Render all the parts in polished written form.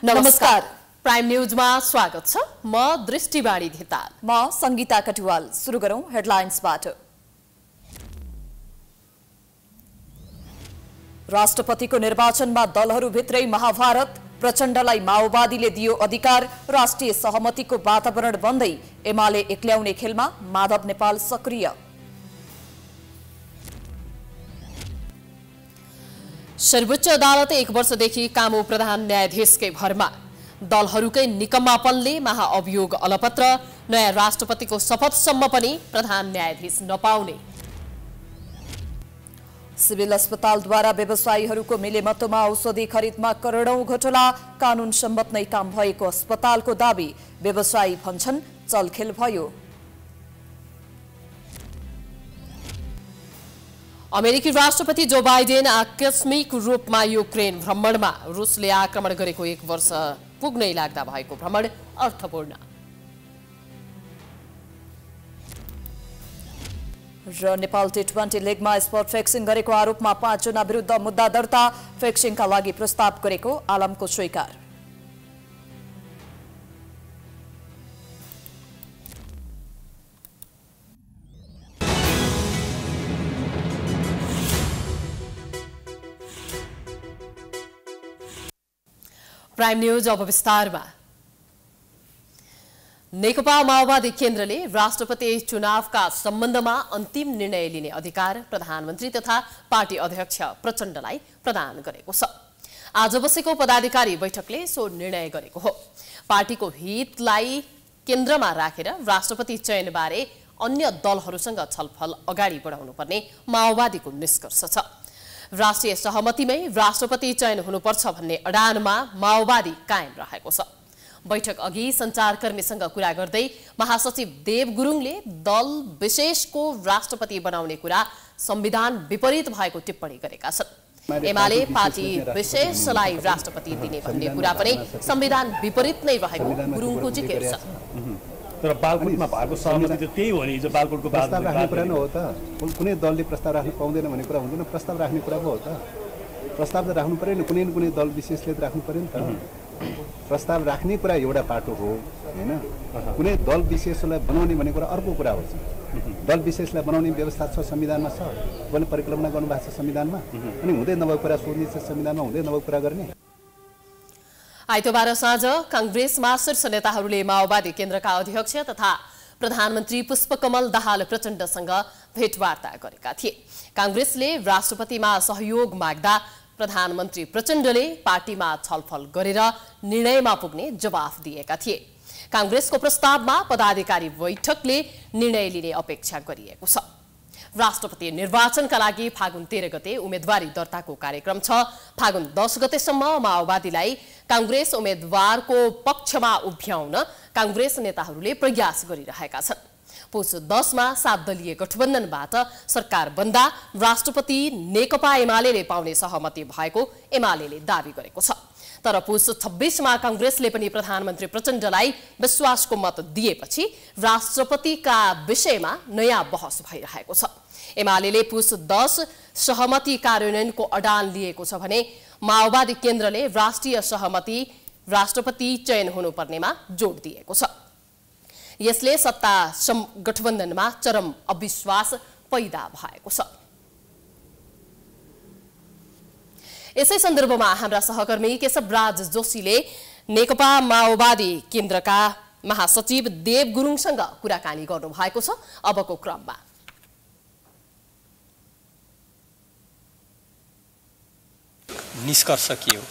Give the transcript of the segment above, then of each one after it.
नमस्कार प्राइम न्यूजमा स्वागत छ। म दृष्टिवाणी धिताल। म संगीता कटुवाल। सुरु गरौं हेडलाइन्सबाट। राष्ट्रपतिको निर्वाचनमा दलहरूभित्रै महाभारत, प्रचण्डलाई माओवादीले दियो अधिकार, राष्ट्रिय सहमतिको वातावरण बन्दै एमाले एक्ल्याउने खेलमा माधव नेपाल सक्रिय। सर्वोच्च अदालत 1 वर्षदेखि कामु प्रधान न्यायाधीशकै भरमा, दलहरूकै निकम्मापनले महाअभियोग अलपत्र, नयाँ राष्ट्रपतिको शपथसम्म पनि प्रधान न्यायाधीश नपाउने। सिभिल अस्पतालद्वारा व्यवसायीहरूको मिलेमतोमा औषधि खरिदमा करोडौं घोटाला, कानून सम्मत नै काम भएको अस्पतालको दाबी, व्यवसायी भन्छन् चलखेल भयो। अमेरिकी राष्ट्रपति जो बाइडेन आकस्मिक रूपमा युक्रेन भ्रमणमा, रुसले आक्रमण गरेको 1 वर्ष पुग्नै लाग्दा भएको भ्रमण अर्थपूर्ण। र नेपाल T20 लिगमा स्पट फिक्सिङ गरेको आरोपमा 5 जना विरुद्ध मुद्दा दर्ता, फिक्सिङका लागि प्रस्ताव गरेको आलमको स्वीकार। प्राइम न्यूज अब विस्तारमा। नेकपा माओवादी केन्द्रले राष्ट्रपति चुनावका सम्बन्धमा अन्तिम निर्णय लिने अधिकार प्रधानमन्त्री तथा पार्टी अध्यक्ष प्रचण्डलाई प्रदान गरेको छ। आज बसेको पदाधिकारी बैठकले सो निर्णय गरेको हो। पार्टीको हितलाई केन्द्रमा राखेर राष्ट्रपति चयनबारे अन्य दलहरूसँग छलफल अगाडि बढाउनुपर्ने माओवादीको निष्कर्ष छ। राष्ट्रिय सहमतिमै राष्ट्रपति चयन हुनुपर्छ भन्ने अडानमा माओवादी कायम रहेको छ। बैठक अघि सञ्चारकर्मीसँग कुरा गर्दै महासचिव देव गुरुङले दल विशेषको राष्ट्रपति बनाउने कुरा संविधान विपरीत भएको टिप्पणी गरेका छन्। एमाले पार्टी विशेषलाई राष्ट्रपति दिने भन्ने कुरा पनि संविधान विपरीत नै रहेको गुरुङको जिकिर छ। तर बालकोटमा भएको सहमति त त्यही हो नि, हिजो बालकोटको प्रस्ताव राख्ने कुरा नै हो त। कुनै दलले प्रस्ताव राख्नु पाउँदैन भन्ने कुरा हुँदैन, प्रस्ताव राख्ने कुरा पो हो त। प्रस्ताव त राख्नु पर्यो नि, कुनै न कुनै दल विशेषले त राख्नु पर्यो नि त। प्रस्ताव राख्ने कुरा एउटा पाटो हो हैन, कुनै दल विशेषलाई बनाउने भन्ने कुरा अर्को कुरा हो। दल विशेषलाई बनाउने व्यवस्था छ, संविधानमा छ, भने परिकल्पना गर्नुभएको छ संविधानमा। अनि हुँदै नभएको कुरा सोध्ने छ संविधानमा, हुँदै नभएको कुरा गर्ने। आइतबार साँझ कांग्रेसमा शीर्ष नेताहरूले माओवादी केन्द्रका अध्यक्ष तथा प्रधानमन्त्री पुष्पकमल दाहाल प्रचण्डसँग भेटवार्ता गरेका थिए। कांग्रेसले राष्ट्रपतिमा सहयोग माग्दा प्रधानमन्त्री प्रचण्डले पार्टीमा छलफल गरेर निर्णयमा पुग्ने जवाफ दिएका थिए। कांग्रेसको प्रस्तावमा पदाधिकारी बैठकले निर्णय लिने अपेक्षा गरिएको छ। राष्ट्रपति निर्वाचनका लागि फागुन 13 गते उम्मेदवारी दर्ताको कार्यक्रम छ। फागुन 10 गतेसम्म माओवादीलाई कांग्रेस उम्मेदवारको पक्षमा उभ्याउन कांग्रेस नेताहरूले प्रयास गरिरहेका छन्। पुस 10 मा 7 दलीय गठबन्धनबाट सरकार बन्दा राष्ट्रपति नेकपा एमालेले पाउने सहमति भएको एमालेले दाबी गरेको छ। तर पुस 26 मा कांग्रेसले पनि प्रधानमन्त्री प्रचण्डलाई विश्वासको मत दिएपछि राष्ट्रपतिका विषयमा नयाँ बहस भइरहेको छ। एमालेले पुस 10 सहमति कार्यान्वयनको अडान लिएको छ भने माओवादी केन्द्रले राष्ट्रिय सहमति राष्ट्रपति चयन हुनुपर्नेमा जोड दिएको छ। यसले सत्ता गठबन्धनमा चरम अविश्वास पैदा भएको छ। यसै सन्दर्भमा हाम्रा सहकर्मी केशवराज जोशीले नेकपा माओवादी केन्द्रका महासचिव देव गुरुङसँग कुराकानी गर्नु भएको छ। अबको क्रममा निष्कर्ष के हो?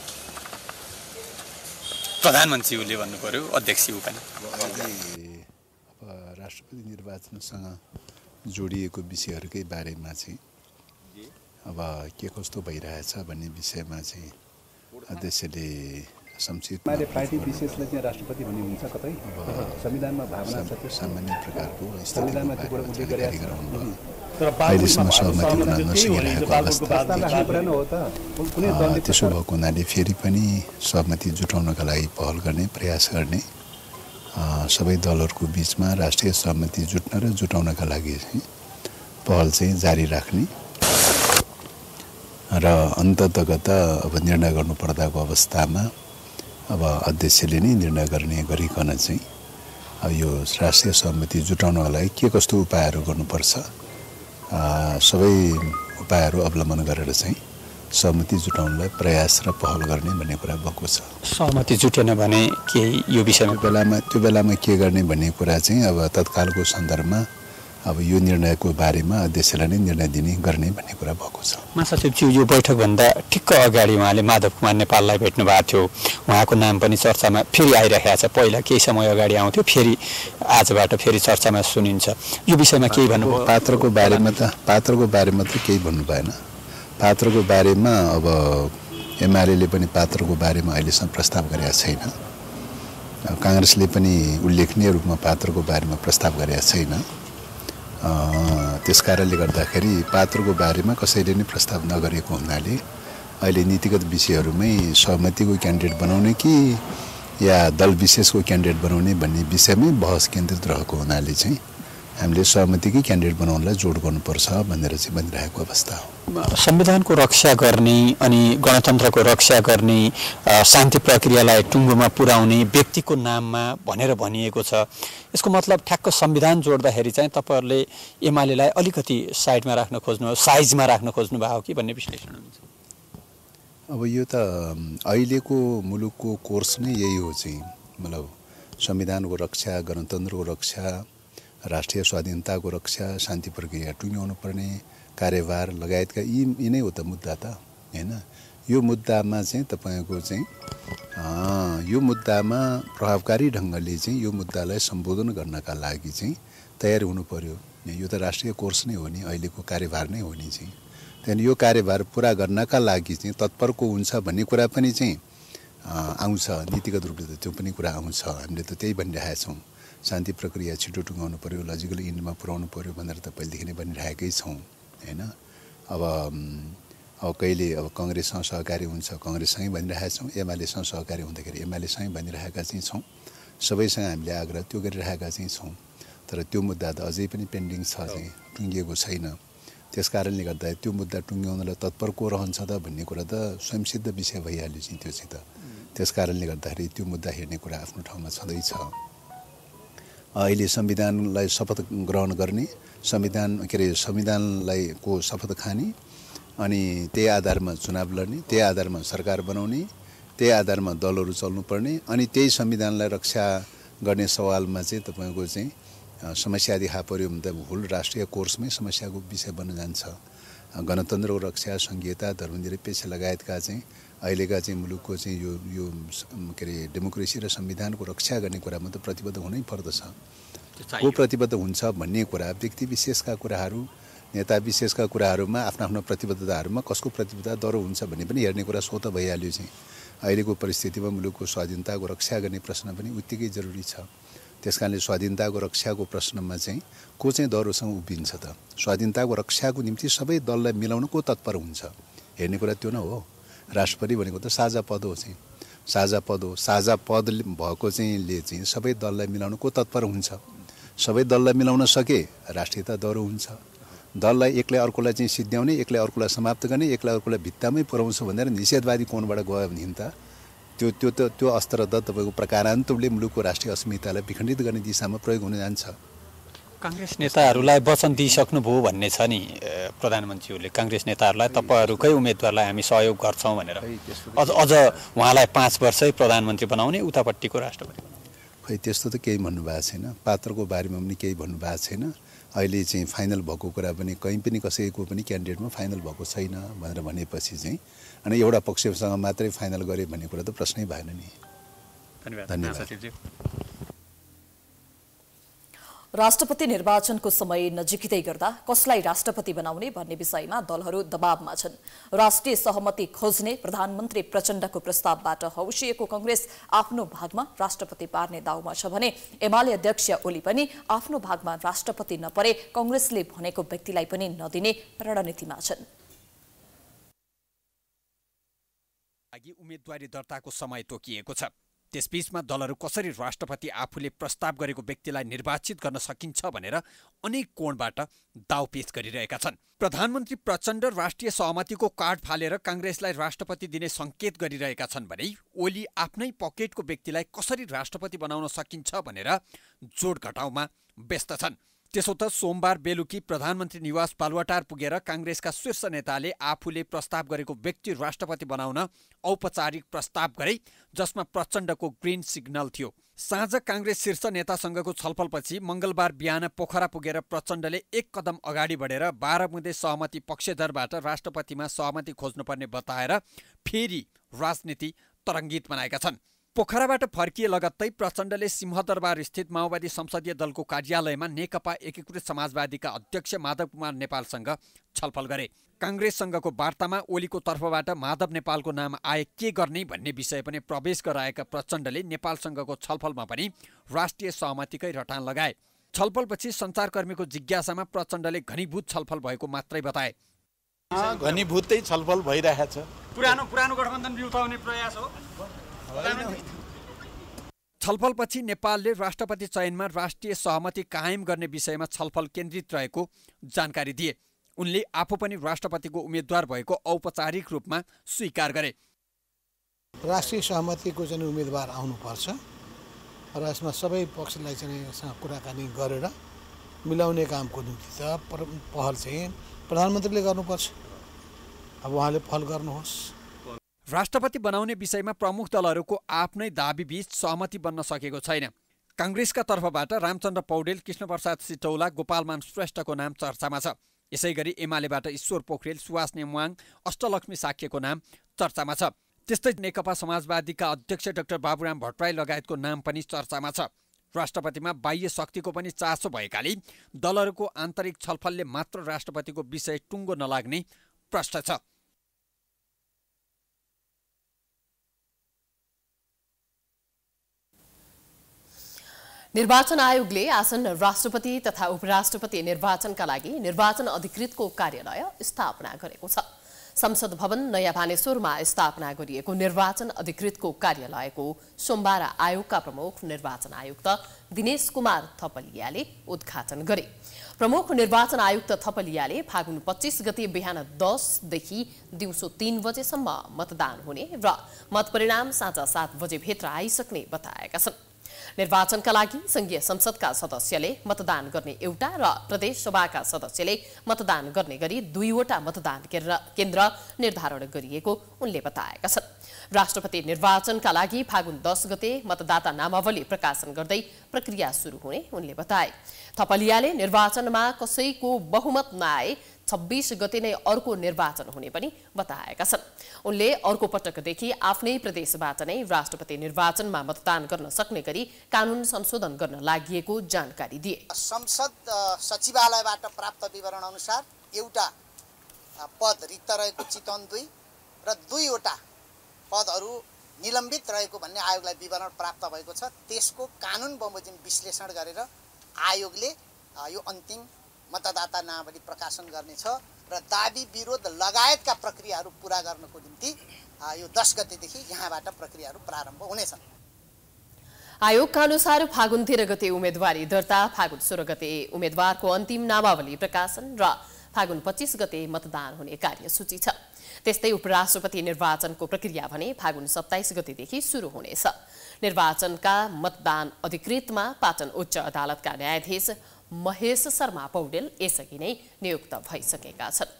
प्रधानमन्त्रीले भन्नु पर्यो, अध्यक्षज्यू पनि। अब राष्ट्रपति निर्वाचनसँग जोडिएको विषयहरूकै बारेमा चाहिँ अब के कस्तो भइरहेछ भन्ने विषयमा चाहिँ अध्यक्षले संक्षिप्तमा पार्टी विशेषले चाहिँ राष्ट्रपति भन्ने हुन्छ कतै संविधानमा भावना छ, त्यो सामान्य प्रकारको संविधानमा त्यो कुरा उल्लेख गरेका छन्। अहिलेसम्म सहमति हुन नसकिरहेको अवस्था, त्यसो भएको हुनाले फेरि पनि सहमति जुटाउनका लागि पहल गर्ने प्रयास गर्ने, सबै दलहरूको बिचमा राष्ट्रिय सहमति जुट्न र जुटाउनका लागि पहल चाहिँ जारी राख्ने र अन्ततगत अब निर्णय गर्नुपर्दाको अवस्थामा अब अध्यक्षले नै निर्णय गर्ने गरिकन चाहिँ अब यो राष्ट्रिय सहमति जुटाउनका लागि के कस्तो उपायहरू गर्नुपर्छ सबै उपायहरू अवलम्बन गरेर चाहिँ सहमति जुटाउनलाई प्रयास र पहल गर्ने भन्ने कुरा भएको छ। सहमति जुटेन भने के यो विषयमा त्यो बेलामा के गर्ने भन्ने कुरा चाहिँ अब तत्कालको सन्दर्भमा अब यो निर्णयको बारेमा अध्यक्षलाई नै निर्णय दिने गर्ने भन्ने कुरा भएको छ। महासचिवज्यू यो बैठकभन्दा ठिक्क अगाडि उहाँले माधव कुमार नेपाललाई भेट्नु भएको थियो। उहाँको नाम पनि चर्चामा फेरि आइरहेको छ। पहिला केही समय अगाडि आउँथ्यो, फेरि आजबाट फेरि चर्चामा सुनिन्छ। यो विषयमा केही भन्नुभयो? पात्रको बारेमा त केही भन्नु भएन। पात्रको बारेमा अब एमाले पनि पात्रको बारेमा अहिलेसम्म प्रस्ताव गरेका छैन। काङ्ग्रेसले पनि उल्लेखनीय रूपमा पात्रको बारेमा प्रस्ताव गरेका छैन। त्यस कारणले गर्दाखेरि पात्रको बारेमा कसैले नै प्रस्ताव नगरेको हुनाले अहिले नीतिगत विषयहरूमै सहमतिको क्यान्डिडेट बनाउने कि या दल विशेषको क्यान्डिडेट बनाउने भन्ने विषयमै बहस केन्द्रित रहेको हुनाले चाहिँ हामीले सहमतिकै क्यान्डिडेट बनाउनलाई जोड गर्नुपर्छ भनेर चाहिँ भनिरहेको अवस्था हो। संविधानको रक्षा गर्ने अनि गणतन्त्रको रक्षा गर्ने शान्ति प्रक्रियालाई टुङ्गोमा पुर्याउने व्यक्तिको नाममा भनेर भनिएको छ। यसको मतलब ठ्याक्क संविधान जोड्दाखेरि चाहिँ तपाईँहरूले एमालेलाई अलिकति साइडमा राख्न खोज्नु, साइजमा राख्न खोज्नु भएको कि भन्ने विश्लेषण हुन्छ। अब यो त अहिलेको मुलुकको कोर्स नै यही हो चाहिँ, मतलब संविधानको रक्षा, गणतन्त्रको रक्षा, राष्ट्रिय स्वाधीनताको रक्षा, शान्ति प्रक्रिया टुङ्ग्याउनु पर्ने कार्यभार लगायतका यी नै हो त मुद्दा त हैन। यो मुद्दामा चाहिँ तपाईँको चाहिँ यो मुद्दामा प्रभावकारी ढङ्गले चाहिँ यो मुद्दालाई सम्बोधन गर्नका लागि चाहिँ तयार हुनु पर्यो। यो त राष्ट्रिय कोर्स नै हो नि, अहिलेको कार्यभार नै हो नि चाहिँ। त्यहाँदेखि यो कार्यभार पुरा गर्नका लागि चाहिँ तत्परको हुन्छ भन्ने कुरा पनि चाहिँ आउँछ। नीतिगत रूपले त त्यो पनि कुरा आउँछ। हामीले त त्यही भनिरहेका छौँ, शान्ति प्रक्रिया छिटो टुङ्गाउनु पर्यो, लजिकल इन्डमा पुर्याउनु पर्यो भनेर त पहिलेदेखि नै भनिरहेकै छौँ हैन। अब कहिले अब काङ्ग्रेससँग सहकारी हुन्छ, काङ्ग्रेससँगै भनिरहेका छौँ। एमालेसँग सहकारी हुँदाखेरि एमालेसँगै भनिरहेका चाहिँ छौँ। सबैसँग हामीले आग्रह त्यो गरिरहेका चाहिँ छौँ। तर त्यो मुद्दा त अझै पनि पेन्डिङ छ, चाहिँ टुङ्गिएको छैन। त्यस कारणले गर्दा त्यो मुद्दा टुङ्ग्याउनलाई तत्पर को रहन्छ त भन्ने कुरा त स्वयंसिद्ध विषय भइहाल्यो चाहिँ त्यो चाहिँ त। त्यस कारणले गर्दाखेरि त्यो मुद्दा हेर्ने कुरा आफ्नो ठाउँमा छँदैछ। अहिले संविधानलाई शपथ ग्रहण गर्ने, संविधानलाई को शपथ खाने, अनि त्यही आधारमा चुनाव लड्ने, त्यही आधारमा सरकार बनाउने, त्यही आधारमा दलहरू चल्नुपर्ने, अनि त्यही संविधानलाई रक्षा गर्ने सवालमा चाहिँ तपाईँको चाहिँ समस्या देखा पर्यो भने त होल राष्ट्रिय कोर्समै समस्याको विषय बन्न जान्छ। गणतन्त्रको रक्षा, संघीयता, धर्मनिरपेक्ष लगायतका चाहिँ अहिलेका चाहिँ मुलुकको चाहिँ यो डेमोक्रेसी र संविधानको रक्षा गर्ने कुरामा त प्रतिबद्ध हुनै पर्दछ। को प्रतिबद्ध हुन्छ भन्ने कुरा व्यक्ति विशेषका कुराहरू, नेता विशेषका कुराहरूमा आफ्नो प्रतिबद्धताहरूमा कसको प्रतिबद्धता दह्रो हुन्छ भन्ने पनि हेर्ने कुरा स्वतः भइहाल्यो चाहिँ। अहिलेको परिस्थितिमा मुलुकको स्वाधीनताको रक्षा गर्ने प्रश्न पनि उत्तिकै जरुरी छ। त्यस कारणले स्वाधीनताको रक्षाको प्रश्नमा चाहिँ को चाहिँ दह्रोसँग उभिन्छ त? स्वाधीनताको रक्षाको निम्ति सबै दललाई मिलाउन को तत्पर हुन्छ हेर्ने कुरा त्यो न हो। राष्ट्रपति भनेको त साझा पद हो चाहिँ, साझा पद हो। साझा पद भएको चाहिँले चाहिँ सबै दललाई मिलाउन को तत्पर हुन्छ? सबै दललाई मिलाउन सके राष्ट्रियता दह्रो हुन्छ। दललाई एक्लै अर्कोलाई चाहिँ सिद्ध्याउने, एक्लै अर्कोलाई समाप्त गर्ने, एक्लै अर्कोलाई भित्तामै पुर्याउँछ भनेर निषेधवादी कोणबाट गयो भने त त्यो अस्त्र त तपाईँको प्रकारान्तले मुलुकको राष्ट्रिय अस्मितालाई विखण्डित गर्ने दिशामा प्रयोग हुन जान्छ। काङ्ग्रेस नेताहरूलाई वचन दिइसक्नुभयो भन्ने छ नि प्रधानमन्त्रीहरूले। काङ्ग्रेस नेताहरूलाई तपाईँहरूकै उम्मेदवारलाई हामी सहयोग गर्छौँ भनेर अझ उहाँलाई 5 वर्षै प्रधानमन्त्री बनाउने, उतापट्टिको राष्ट्रपति बनाउने। खै त्यस्तो त केही भन्नुभएको छैन। पात्रको बारेमा पनि केही भन्नुभएको छैन। अहिले चाहिँ फाइनल भएको कुरा पनि कहीँ पनि कसैको पनि क्यान्डिडेटमा फाइनल भएको छैन भनेर भनेपछि चाहिँ अनि एउटा पक्षसँग मात्रै फाइनल गरे भन्ने कुरा त प्रश्नै भएन नि। धन्यवाद। राष्ट्रपति निर्वाचनको समय नजिकै गर्दा कसलाई राष्ट्रपति बनाउने भन्ने विषयमा दलहरू दबावमा छन्। राष्ट्रिय सहमति खोज्ने प्रधानमन्त्री प्रचण्डको प्रस्तावबाट हौसिएको कांग्रेस आफ्नो भागमा राष्ट्रपति पार्ने दाउमा छ भने एमाले अध्यक्ष ओली पनि आफ्नो भागमा राष्ट्रपति नपरे कांग्रेसले भनेको व्यक्तिलाई पनि नदिने रणनीतिमा छन्। लागि उम्मेदवारी दर्ताको समय तोकिएको छ। त्यसबीचमा दलहरू कसरी राष्ट्रपति आफूले प्रस्ताव गरेको व्यक्तिलाई निर्वाचित गर्न सकिन्छ भनेर अनेक कोणबाट दाउपेच गरिरहेका छन्। प्रधानमन्त्री प्रचण्ड राष्ट्रिय सहमतिको कार्ड फालेर काङ्ग्रेसलाई राष्ट्रपति दिने सङ्केत गरिरहेका छन् भने ओली आफ्नै पकेटको व्यक्तिलाई कसरी राष्ट्रपति बनाउन सकिन्छ भनेर जोड घटाउमा व्यस्त छन्। त्यसो त सोमबार बेलुकी प्रधानमन्त्री निवास बालुवाटार पुगेर काङ्ग्रेसका शीर्ष नेताले आफूले प्रस्ताव गरेको व्यक्ति राष्ट्रपति बनाउन औपचारिक प्रस्ताव गरे, जसमा प्रचण्डको ग्रिन सिग्नल थियो। साँझ काङ्ग्रेस शीर्ष नेतासँगको छलफलपछि मङ्गलबार बिहान पोखरा पुगेर प्रचण्डले एक कदम अगाडि बढेर 12 बुँदे सहमति पक्षधरबाट राष्ट्रपतिमा सहमति खोज्नुपर्ने बताएर फेरि राजनीति तरङ्गित बनाएका छन्। पोखराबाट फर्किए लगत्तै प्रचण्डले सिंहदरबार स्थित माओवादी संसदीय दलको कार्यालयमा नेकपा एकीकृत समाजवादीका अध्यक्ष माधव कुमार नेपालसँग छलफल गरे। काङ्ग्रेससँगको वार्तामा ओलीको तर्फबाट माधव नेपालको नाम आए के गर्ने भन्ने विषय पनि प्रवेश गराएका प्रचण्डले नेपालसँगको छलफलमा पनि राष्ट्रिय सहमतिकै रटान लगाए। छलफलपछि सञ्चारकर्मीको जिज्ञासामा प्रचण्डले घनीभूत छलफल भएको मात्रै बताए। घनीभूतै छलफल भइरहेछ। पुरानो गठबन्धन बिउताउने प्रयास हो। छलफलपछि नेपालले राष्ट्रपति चयनमा राष्ट्रिय सहमति कायम गर्ने विषयमा छलफल केन्द्रित रहेको जानकारी दिए। उनले आफू पनि राष्ट्रपतिको उम्मेद्वार भएको औपचारिक रूपमा स्वीकार गरे। राष्ट्रिय सहमतिको चाहिँ उम्मेद्वार आउनुपर्छ र यसमा सबै पक्षलाई चाहिँ कुराकानी गरेर मिलाउने कामको निम्ति त पहल चाहिँ प्रधानमन्त्रीले गर्नुपर्छ। अब उहाँले पहल गर्नुहोस्। राष्ट्रपति बनाउने विषयमा प्रमुख दलहरूको आफ्नै दाबी बीच सहमति बन्न सकेको छैन। काङ्ग्रेसका तर्फबाट रामचन्द्र पौडेल, कृष्णप्रसाद सिटौला, गोपालमान श्रेष्ठको नाम चर्चामा छ। यसैगरी एमालेबाट ईश्वर पोखरेल, सुवास नेमवाङ, अष्टलक्ष्मी साक्यको नाम चर्चामा छ। त्यस्तै नेकपा समाजवादीका अध्यक्ष डाक्टर बाबुराम भट्टराई लगायतको नाम पनि चर्चामा छ। राष्ट्रपतिमा बाह्य शक्तिको पनि चासो भएकाले दलहरूको आन्तरिक छलफलले मात्र राष्ट्रपतिको विषय टुङ्गो नलाग्ने प्रश्न छ। निर्वाचन आयोगले आसन्न राष्ट्रपति तथा उपराष्ट्रपति निर्वाचनका लागि निर्वाचन अधिकृतको कार्यालय स्थापना गरेको छ। संसद भवन नयाँ भानेश्वरमा स्थापना गरिएको निर्वाचन अधिकृतको कार्यालयको सोमबार आयोगका प्रमुख निर्वाचन आयुक्त दिनेश कुमार थपलियाले उद्घाटन गरे। प्रमुख निर्वाचन आयुक्त थपलियाले फागुन 25 गते बिहान 10 देखि दिउँसो 3 बजेसम्म मतदान हुने र मतपरिणाम साँझ 7 बजे भित्र आइसक्ने बताएका छन्। निर्वाचनका लागि संघीय संसदका सदस्यले मतदान गर्ने एउटा र प्रदेश सभाका सदस्यले मतदान गर्ने गरी 2वटा मतदान केन्द्र निर्धारण गरिएको उनले बताएका छन्। राष्ट्रपति निर्वाचनका लागि फागुन 10 गते मतदाता नामावली प्रकाशन गर्दै प्रक्रिया सुरु हुने उनले बताए। थपलियाले निर्वाचनमा कसैको बहुमत नआए 26 गते नै अर्को निर्वाचन हुने पनि बताएका छन्। उनले अर्को पटकदेखि आफ्नै प्रदेशबाट नै राष्ट्रपति निर्वाचनमा मतदान गर्न सक्ने गरी कानून संशोधन गर्न लागि जानकारी दिए। संसद सचिवालयबाट प्राप्त विवरण अनुसार एउटा पद रिक्त रहेको चितवन 2 र 2वटा पदहरू निलम्बित रहेको भन्ने आयोगलाई विवरण प्राप्त भएको छ। त्यसको कानून बमोजिम विश्लेषण गरेर आयोगले यो अन्तिम मतदाता नामावली प्रकाशन गर्नेछ र दाबी विरोध लगायतका प्रक्रियाहरू पूरा गर्नको निम्ति यो 10 गतेदेखि यहाँबाट प्रक्रियाहरू प्रारम्भ हुनेछन्। आयोगका अनुसार फागुन 13 गते उम्मेदवारी दर्ता, फागुन 16 गते उम्मेदवारको अन्तिम नामावली प्रकाशन र फागुन 25 गते मतदान हुने कार्यसूची छ। त्यस्तै उपराष्ट्रपति निर्वाचनको प्रक्रिया भने फागुन 27 गतेदेखि सुरु हुनेछ। निर्वाचनका मतदान अधिकृतमा पाटन उच्च अदालतका न्यायाधीश महेश शर्मा पौडेल यसअघि नै नियुक्त भइसकेका छन्।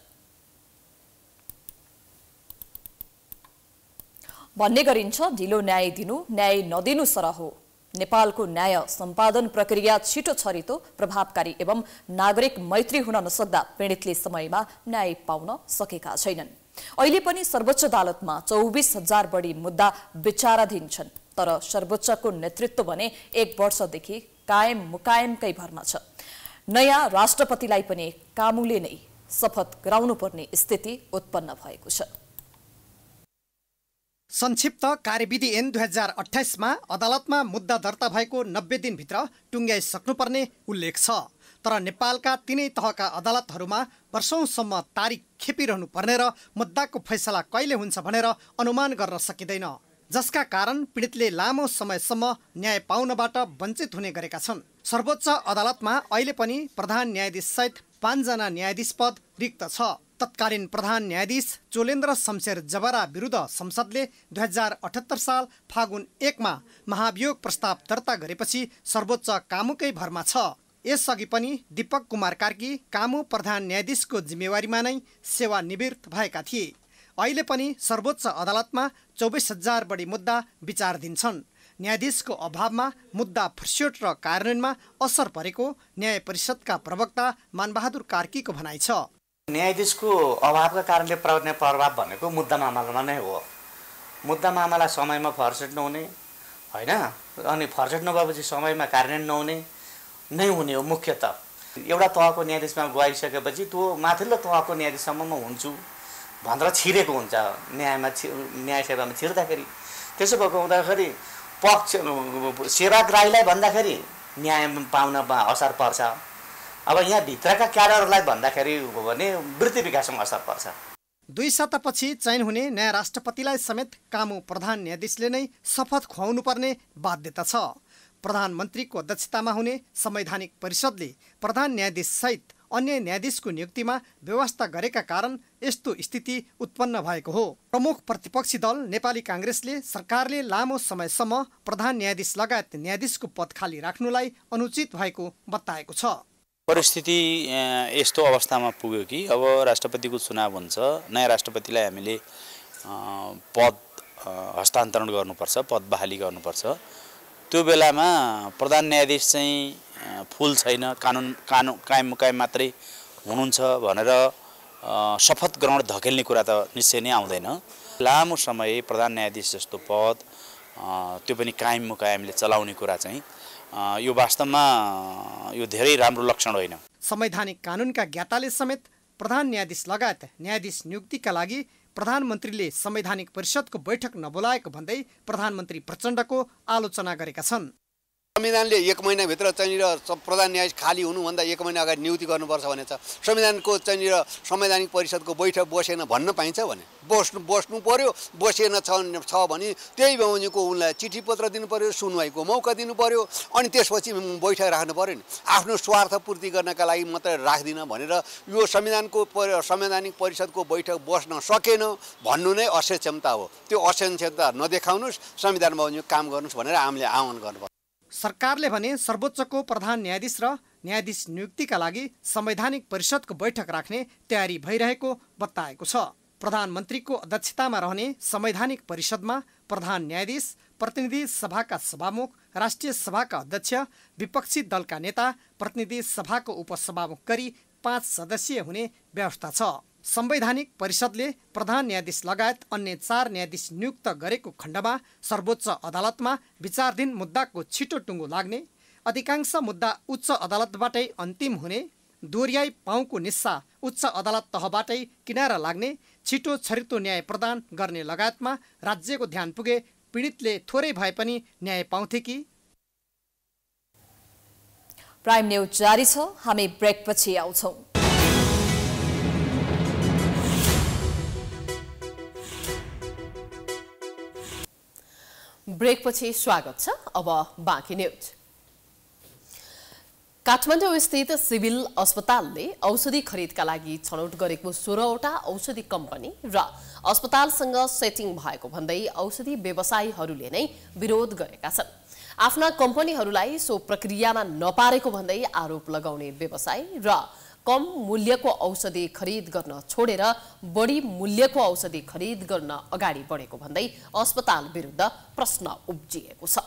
भन्ने गरिन्छ ढिलो न्याय दिनु न्याय नदिनु सरह हो। नेपालको न्याय सम्पादन प्रक्रिया छिटो छरितो, प्रभावकारी एवं नागरिक मैत्री हुन नसक्दा पीडितले समयमा न्याय पाउन सकेका छैनन्। अहिले पनि सर्वोच्च अदालतमा 24,000 बढी मुद्दा विचाराधीन छन्। तर सर्वोच्चको नेतृत्व भने 1 वर्षदेखि कायम मुकायमकै भरमा छ। नयाँ राष्ट्रपतिलाई पनि कामुले नै शपथ गराउनुपर्ने स्थिति उत्पन्न भएको छ। संक्षिप्त कार्यविधि ऐन 2028 मा अदालतमा मुद्दा दर्ता भएको 90 दिनभित्र टुङ्ग्याइसक्नुपर्ने उल्लेख छ। तर नेपालका तीनै तहका अदालतहरूमा वर्षौंसम्म तारिख खेपिरहनु पर्ने र मुद्दाको फैसला कहिले हुन्छ भनेर अनुमान गर्न सकिँदैन। जसका कारण पीडितले लामो समयसम्म न्याय पाउनबाट वञ्चित हुने गरेका छन्। सर्वोच्च अदालतमा अहिले पनि प्रधान न्यायाधीश सहित 5 जना न्यायाधीश पद रिक्त छ। तत्कालीन प्रधान न्यायाधीश चोलेन्द्र शमशेर जबरा विरुद्ध संसदले 2078 साल फागुन 1 मा महाभियोग प्रस्ताव दर्ता गरेपछि सर्वोच्च कामुकै भरमा छ। यसअघि पनि दीपक कुमार कार्की कामु प्रधान न्यायाधीशको जिम्मेवारीमा नै सेवानिवृत्त भएका थिए। अहिले पनि सर्वोच्च अदालतमा 24,000 बढी मुद्दा विचाराधीन छन्। न्यायाधीशको अभावमा मुद्दा फुस्योट र कार्यान्वयनमा असर परेको न्याय परिषदका प्रवक्ता मानबहादुर कार्कीको भनाइ छ। न्यायाधीशको अभावका कारणले पर्ने प्रभाव भनेको मुद्दा मामलामा नै हो। मुद्दा मामला समयमा फर्सेट नहुने होइन, अनि फर्सेट नभएपछि समयमा कार्यान्वयन नहुने नै हुने हो। मुख्यतः एउटा तहको न्यायाधीशमा गइसकेपछि त्यो माथिल्लो तहको न्यायाधीशसम्म म हुन्छु भनेर छिरेको हुन्छ न्याय सेवामा छिर्दाखेरि। त्यसो भएको हुँदाखेरि पक्ष सेवाग्राहीलाई भन्दाखेरि न्याय पाउनमा असर पर्छ। अब यहाँ भित्रका क्याडरहरूलाई भन्दाखेरि हो भने वृत्ति विकासमा असर पर्छ। 2 सातापछि चयन हुने नयाँ राष्ट्रपतिलाई समेत कामु प्रधान न्यायाधीशले नै शपथ खुवाउनु पर्ने बाध्यता छ। प्रधानमन्त्रीको अध्यक्षतामा हुने संवैधानिक परिषदले प्रधान न्यायाधीश सहित अन्य न्यायाधीशको नियुक्तिमा व्यवस्था गरेका कारण यस्तो स्थिति उत्पन्न भएको हो। प्रमुख प्रतिपक्षी दल नेपाली काङ्ग्रेसले सरकारले लामो समयसम्म प्रधान न्यायाधीश लगायत न्यायाधीशको पद खाली राख्नुलाई अनुचित भएको बताएको छ। परिस्थिति यस्तो अवस्थामा पुग्यो कि अब राष्ट्रपतिको चुनाव हुन्छ, नयाँ राष्ट्रपतिलाई हामीले पद हस्तान्तरण गर्नुपर्छ, पद बहाली गर्नुपर्छ। त्यो बेलामा प्रधान न्यायाधीश चाहिँ फुल छैन, कायम मुकायम मात्रै हुनुहुन्छ भनेर शपथ ग्रहण धकेल्ने कुरा त निश्चय नै आउँदैन। लामो समय प्रधान न्यायाधीश जस्तो पद त्यो पनि कायम मुकायमले चलाउने कुरा चाहिँ यो वास्तवमा यो धेरै राम्रो लक्षण होइन। संवैधानिक कानुनका ज्ञाताले समेत प्रधान न्यायाधीश लगायत न्यायाधीश नियुक्तिका लागि प्रधानमन्त्रीले संवैधानिक परिषदको बैठक नबोलाएको भन्दै प्रधानमन्त्री प्रचण्डको आलोचना गरेका छन्। संविधानले 1 महिनाभित्र चाहिँ प्रधान न्यायाधीश खाली हुनुभन्दा 1 महिना अगाडि नियुक्ति गर्नुपर्छ भनेछ। संविधानको चाहिँ संवैधानिक परिषदको बैठक बसेन भन्न पाइन्छ भने बस्नु पर्यो। बसेन छ भने त्यही बमोजिमको उनलाई चिठी पत्र दिनु पर्यो, सुनवाईको मौका दिनु पर्यो, अनि त्यसपछि बैठक राख्नु पर्यो नि। आफ्नो स्वार्थ पूर्ति गर्नका लागि मात्रै राख्दिन भनेर यो संवैधानिक परिषदको बैठक बस्न सकेन भन्नु नै अक्षमता हो। त्यो अक्षमता नदेखाउनुहोस्, संविधान बमोजिम काम गर्नुहोस् भनेर हामीले आह्वान गर्नुपर्छ। सरकारले भने सर्वोच्चको प्रधान न्यायाधीश र न्यायाधीश नियुक्तिका लागि संवैधानिक परिषदको बैठक राख्ने तयारी भइरहेको बताएको छ। प्रधानमन्त्रीको अध्यक्षतामा रहने संवैधानिक परिषदमा प्रधान न्यायाधीश, प्रतिनिधि सभाका सभामुख, राष्ट्रिय सभाका अध्यक्ष, विपक्षी दलका नेता, प्रतिनिधि सभाको उपसभामुख गरी 5 सदस्यीय हुने व्यवस्था छ। संवैधानिक परिषदले प्रधान न्यायाधीश लगायत अन्य 4 न्यायाधीश नियुक्त गरेको खण्डमा सर्वोच्च अदालतमा विचाराधीन मुद्दाको छिटो टुङ्गो लाग्ने, अधिकांश मुद्दा उच्च अदालतबाटै अन्तिम हुने, दोहोर्याई पाउको निस्सा उच्च अदालत तहबाटै किनारा लाग्ने, छिटो छरितो न्याय प्रदान गर्ने लगायतमा राज्यको ध्यान पुगे पीडितले थोरै भए पनि न्याय पाउँथे कि। प्राइम न्यूज जारी छ, हामी ब्रेकपछि आउँछौं। ब्रेकपछि स्वागत छ। अब बाँकी न्यूज। काठमाडौँ स्थित सिभिल अस्पतालले औषधि खरिदका लागि छनौट गरेको 16वटा औषधि कम्पनी र अस्पतालसँग सेटिङ भएको भन्दै औषधि व्यवसायीहरूले नै विरोध गरेका छन्। आफ्ना कम्पनीहरूलाई सो प्रक्रियामा नपारेको भन्दै आरोप लगाउने व्यवसायी र कम मूल्यको औषधि खरिद गर्न छोडेर बढी मूल्यको औषधि खरिद गर्न अगाडि बढेको भन्दै अस्पताल विरुद्ध प्रश्न उब्जिएको छ।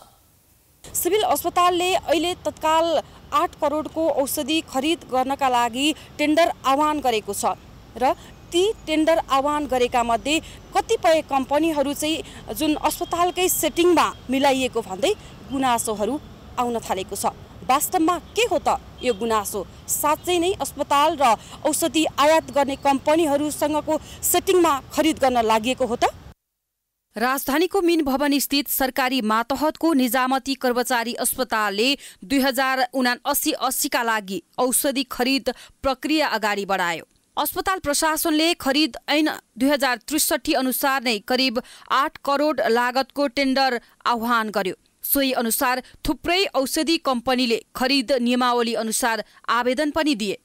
सिभिल अस्पतालले अहिले तत्काल 8 करोडको औषधि खरिद गर्नका लागि टेन्डर आह्वान गरेको छ र ती टेन्डर आह्वान गरेका मध्ये कतिपय कम्पनीहरू चाहिँ जुन अस्पतालकै सेटिङमा मिलाइएको भन्दै गुनासोहरू आउन थालेको छ। वास्तवमा के हो त यो गुनासो? साँच्चै नै अस्पताल र औषधि आयात गर्ने कम्पनीहरूसँगको सेटिङमा खरिद गर्न लागि हो त? राजधानीको मीन भवन स्थित सरकारी मातहतको निजामती कर्मचारी अस्पतालले 2079-80 का लागि औषधि खरिद प्रक्रिया अगाडि बढायो। अस्पताल प्रशासनले खरिद ऐन 2063 अनुसार नै करिब 8 करोड लागतको टेन्डर आह्वान गर्यो। सोही अनुसार थुप्रै औषधि कम्पनीले खरिद नियमावली अनुसार आवेदन पनि दिए।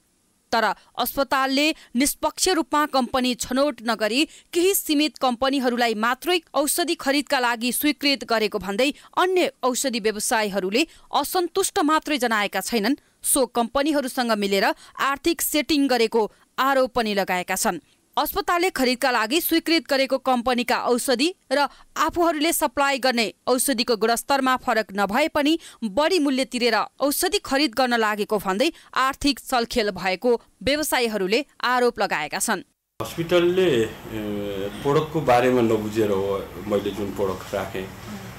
तर अस्पतालले निष्पक्ष रूपमा कम्पनी छनौट नगरी केही सीमित कम्पनीहरूलाई मात्रै औषधि खरिदका लागि स्वीकृत गरेको भन्दै अन्य औषधि व्यवसायीहरूले असन्तुष्ट मात्रै जनाएका छैनन्, सो कम्पनीहरूसँग मिलेर आर्थिक सेटिङ गरेको आरोप पनि लगाएका छन्। अस्पतालले खरिदका लागि स्वीकृत गरेको कम्पनीका औषधि र आफूहरूले सप्लाई गर्ने औषधिको गुणस्तरमा फरक नभए पनि बढी मूल्य तिरेर औषधि खरिद गर्न लागेको भन्दै आर्थिक चलखेल भएको व्यवसायीहरूले आरोप लगाएका छन्। हस्पिटलले प्रोडक्टको बारेमा नबुझेर हो मैले जुन प्रोडक्ट राखेँ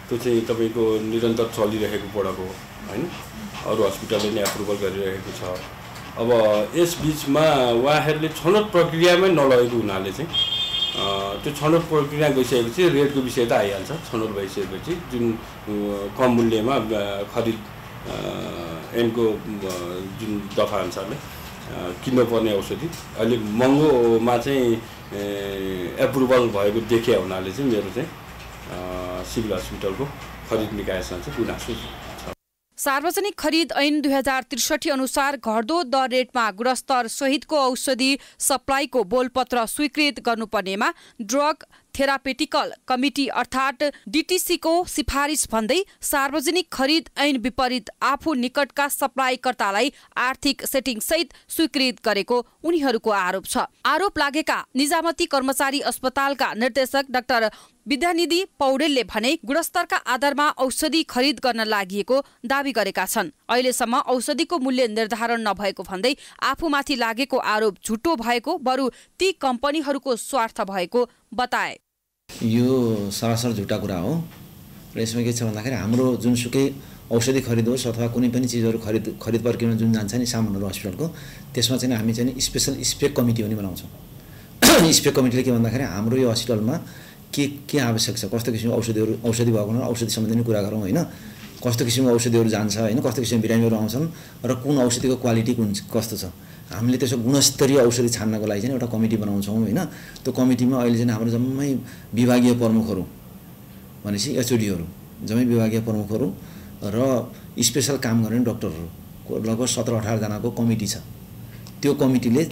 त्यो चाहिँ तपाईँको निरन्तर चलिरहेको प्रोडक्ट हो होइन, अरू हस्पिटलले नै एप्रुभल गरिरहेको छ। अब यस बिचमा उहाँहरूले छनौट प्रक्रियामै नलगेको हुनाले चाहिँ त्यो छनौट प्रक्रिया गइसकेपछि रेटको विषय त आइहाल्छ। छनौट भइसकेपछि जुन कम मूल्यमा खरिद ऐनको जुन दफा अनुसारले किन्नुपर्ने औषधि अलिक महँगोमा चाहिँ एप्रुभल भएको देखिया हुनाले चाहिँ मेरो चाहिँ सिभिल हस्पिटलको खरिद निकायसँग चाहिँ गुनासो छ। सार्वजनिक खरिद ऐन 2063 अनुसार घट्दो दर रेटमा गुणस्तर सहितको औषधि सप्लाईको बोलपत्र स्वीकृत गर्नुपर्नेमा ड्रग थेरापेटिकल कमिटी अर्थात् डीटीसीको सिफारिस भन्दै सार्वजनिक खरिद ऐन विपरीत आफू निकटका सप्लाईकर्तालाई आर्थिक सेटिङ सहित स्वीकृत गरेको उनीहरूको आरोप छ। आरोप लागेका निजामती कर्मचारी अस्पतालका निर्देशक डाक्टर विद्यानिधि पौडेलले भने गुणस्तरका आधारमा औषधि खरिद गर्न लागि दावी गरेका छन्। अहिलेसम्म औषधिको मूल्य निर्धारण नभएको भन्दै आफूमाथि लागेको आरोप झुटो भएको, बरु ती कम्पनीहरूको स्वार्थ भएको बताए। यो सरासर झुटा कुरा हो र यसमा के छ भन्दाखेरि हाम्रो जुनसुकै औषधि खरिद होस् अथवा कुनै पनि चिजहरू खरिद प्रक्रियामा जुन जान्छ नि सामानहरू हस्पिटलको, त्यसमा चाहिँ हामी चाहिँ स्पेसल स्पेक कमिटी पनि बनाउँछौँ। स्पेक कमिटीले के भन्दाखेरि हाम्रो यो हस्पिटलमा के आवश्यक छ, कस्तो किसिमको औषधि भएको हुनाले औषधि सम्बन्धी कुरा गरौँ होइन, कस्तो किसिमको औषधिहरू जान्छ होइन, कस्तो किसिमको बिरामीहरू आउँछन् र कुन औषधिको क्वालिटी कस्तो छ, हामीले त्यसो गुणस्तरीय औषधि छान्नको लागि चाहिँ एउटा कमिटी बनाउँछौँ होइन। त्यो कमिटीमा अहिले चाहिँ हाम्रो जम्मै विभागीय प्रमुखहरू भनेपछि एचओडीहरू, जम्मै विभागीय प्रमुखहरू र स्पेसल काम गर्ने डक्टरहरू लगभग 17-18 जनाको कमिटी छ। त्यो कमिटीले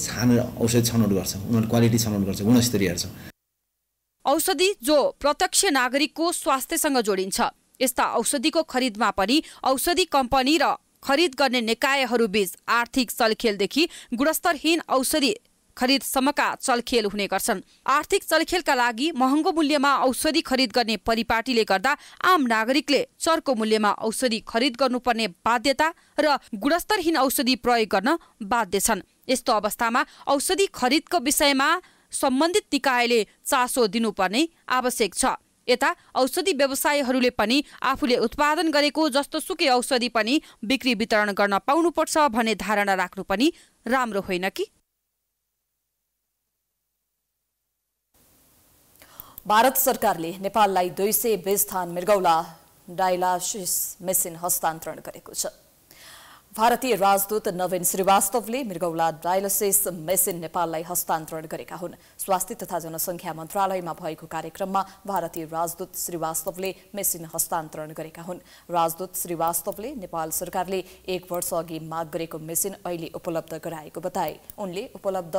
औषधि छनौट गर्छ, उनीहरूले क्वालिटी छनौट गर्छ, गुणस्तरीय हेर्छ। औषधि जो प्रत्यक्ष नागरिकको स्वास्थ्यसँग जोडिन्छ, यस्ता औषधिको खरिदमा पनि औषधि कम्पनी र खरिद गर्ने निकायहरू बीच आर्थिक चलखेलदेखि गुणस्तरहीन औषधि खरिदसम्मका चलखेल हुने गर्छन्। आर्थिक चलखेलका लागि महँगो मूल्यमा औषधि खरिद गर्ने परिपाटीले गर्दा आम नागरिकले चर्को मूल्यमा औषधि खरिद गर्नुपर्ने बाध्यता र गुणस्तरहीन औषधि प्रयोग गर्न बाध्य छन्। यस्तो अवस्थामा औषधि खरिदको विषयमा सम्बन्धित निकायले चासो दिनुपर्ने आवश्यक छ। यता औषधि व्यवसायीहरूले पनि आफूले उत्पादन गरेको जस्तोसुकै औषधि पनि बिक्री वितरण गर्न पाउनुपर्छ भन्ने धारणा राख्नु पनि राम्रो होइन कि? भारत सरकारले नेपाललाई 220 थान मृगौला डायलासिस मेसिन हस्तान्तरण गरेको छ। भारतीय राजदूत नवीन श्रीवास्तवले मृगौला डायलासिस मेसिन नेपाललाई हस्तान्तरण गरेका हुन्। स्वास्थ्य तथा जनसङ्ख्या मन्त्रालयमा भएको कार्यक्रममा भारतीय राजदूत श्रीवास्तवले मेसिन हस्तान्तरण गरेका हुन्। राजदूत श्रीवास्तवले नेपाल सरकारले 1 वर्ष अघि माग गरेको मेसिन अहिले उपलब्ध गराएको बताए। उनले उपलब्ध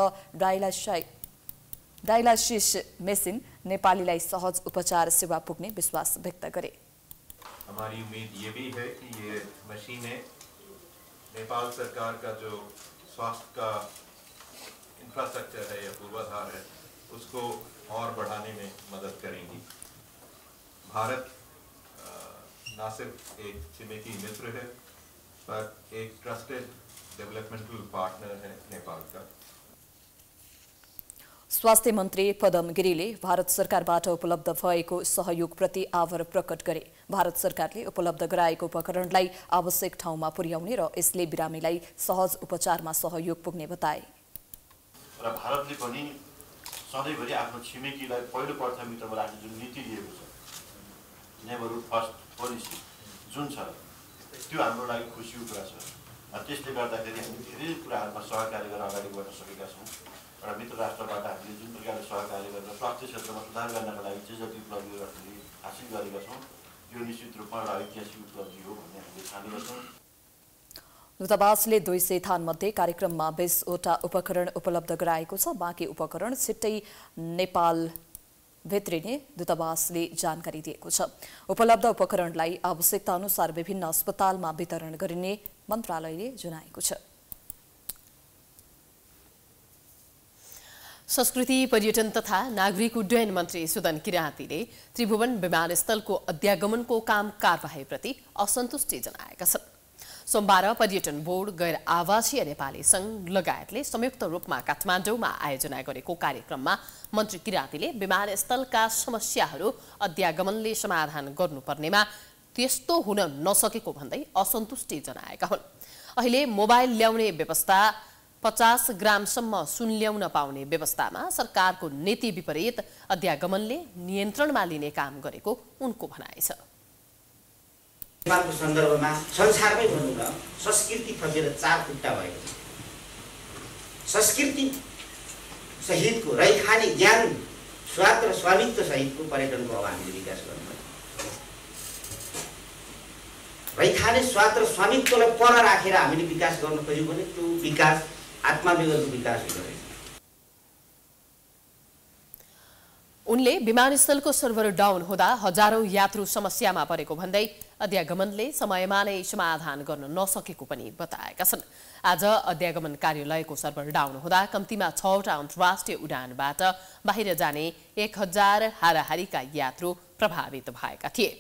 डायलासिस मेसिन नेपालीलाई सहज उपचार सेवा पुग्ने विश्वास व्यक्त गरे। हमारी उम्मीद ये भी है कि ये मशीनें नेपाल सरकार का जो स्वास्थ्य का इंफ्रास्ट्रक्चर है या पूर्वाधार है उसको और बढ़ाने में मदद करेंगी। भारत न सिर्फ एक छिमेकी मित्र है पर एक ट्रस्टेड डेवलपमेंटल पार्टनर है नेपाल का। स्वास्थ्य मन्त्री पदम गिरीले भारत सरकारबाट उपलब्ध भएको सहयोगप्रति आभार प्रकट गरे। भारत सरकारले उपलब्ध गराएको उपकरणलाई आवश्यक ठाउँमा पुर्याउने र यसले बिरामीलाई सहज उपचारमा सहयोग पुग्ने बताए। र भारतले पनि सधैँभरि आफ्नो छिमेकीलाई पहिलो प्राथमिकतामा राख्ने जुन नीति लिएको छ, नेबरहुड फर्स्ट पोलिसी जुन छ, त्यो हाम्रो लागि खुसीको कुरा छ। त्यसले गर्दाखेरि हामी धेरै कुराहरूमा सहकार्य गरेर अगाडि बढ्न सकेका छौँ एउटा मित्र राष्ट्रबाट हामीले जुन प्रकारले सहकार्य गरेर स्वास्थ्य क्षेत्रमा सुधार गर्नका लागि जे जति उपलब्धिहरू हामीले हासिल गरेका छौँ यो निश्चित रूपमा एउटा ऐतिहासिक उपलब्धि हो भन्ने हामीले ठानेका छौँ। दूतावासले 200 थानमध्ये कार्यक्रममा 20वटा उपकरण उपलब्ध गराएको छ। बाँकी उपकरण छिट्टै नेपाल भित्रिने दूतावासले जानकारी दिएको छ। उपलब्ध उपकरणलाई आवश्यकता अनुसार विभिन्न अस्पतालमा वितरण गरिने मन्त्रालयले जनाएको छ। संस्कृति पर्यटन तथा नागरिक उड्डयन मन्त्री सुदन किराँतीले त्रिभुवन विमानस्थलको अध्यागमनको काम कारबाहीप्रति असन्तुष्टि जनाएका छन्। सोमबार पर्यटन बोर्ड गैर आवासीय नेपाली संघ लगायतले संयुक्त रूपमा काठमाडौँमा आयोजना गरेको कार्यक्रममा मन्त्री किराँतीले विमानस्थलका समस्याहरू अध्यागमनले समाधान गर्नुपर्नेमा त्यस्तो हुन नसकेको भन्दै असन्तुष्टि जनाएका हुन्। अहिले मोबाइल ल्याउने व्यवस्था 50 ग्रामसम्म सुन ल्याउन पाउने व्यवस्थामा सरकारको नीति विपरीत अध्यागमनले नियन्त्रणमा लिने काम गरेको उनको भनाइ छ। नेपालको सन्दर्भमा संसारमै भनौँ न संस्कृति फसेर 4 खुट्टा भएको छ। संस्कृति सहितको रैखाने ज्ञान स्वाद र स्वामित्व सहितको पर्यटनको अब हामीले विकास गर्नुपर्छ। रैखाने स्वाद र स्वामित्वलाई पर राखेर हामीले विकास गर्न खोज्यौँ भने त्यो विकास आत्मनिर्भरको विकास हुँदैन। उनले विमानस्थलको सर्भर डाउन हुँदा हजारौं यात्रु समस्यामा परेको भन्दै अध्यागमनले समयमा नै समाधान गर्न नसकेको पनि बताएका छन्। आज अध्यागमन कार्यालयको सर्भर डाउन हुँदा कम्तीमा 6वटा अन्तर्राष्ट्रिय उडानबाट बाहिर जाने 1000 हाराहारीका यात्रु प्रभावित भएका थिए।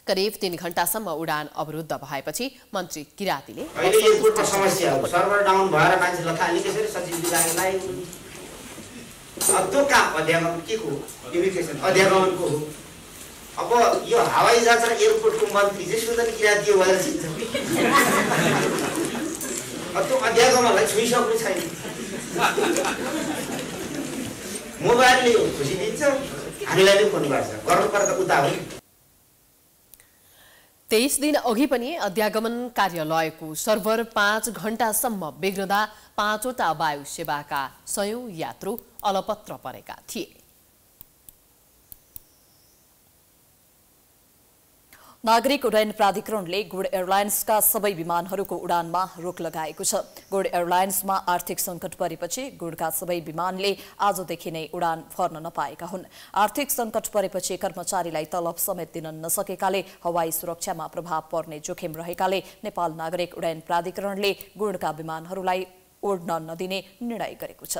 करिब 3 घण्टासम्म उडान अवरुद्ध भएपछि मन्त्री किराँतीले अहिले एयरपोर्टमा समस्या हो, सर्भर डाउन भएर मान्छे लथालिने कसरी सचिव विभागलाई त्यो काम अध्यागमन के को इमिग्रेसन अध्यागमनको हो। अब यो हवाई जहाज र एयरपोर्टको मन्त्री चाहिँ सुदन किराँती भएर छिन्छ। त्यो अध्यागमनलाई छुइसक्नु छैन। मोबाइलले खुसी दिन्छ, हामीलाई नै फोन गर्छ, गर्नुपर्दा उता हो। 23 दिन अघि पनि अध्यागमन कार्यालयको सर्भर 5 घण्टासम्म बिग्रदा 5वटा वायु सेवाका 100 यात्रु अलपत्र परेका थिए। नागरिक उड्डयन प्राधिकरणले गुड एयरलाइन्सका सबै विमानहरूको उडानमा रोक लगाएको छ। गुड एयरलाइन्समा आर्थिक सङ्कट परेपछि गुडका सबै विमानले आजदेखि नै उडान फर्न नपाएका हुन्। आर्थिक सङ्कट परेपछि कर्मचारीलाई तलब समेत दिन नसकेकाले हवाई सुरक्षामा प्रभाव पर्ने जोखिम रहेकाले नेपाल नागरिक उड्डयन प्राधिकरणले गुडका विमानहरूलाई उड्न नदिने निर्णय गरेको छ।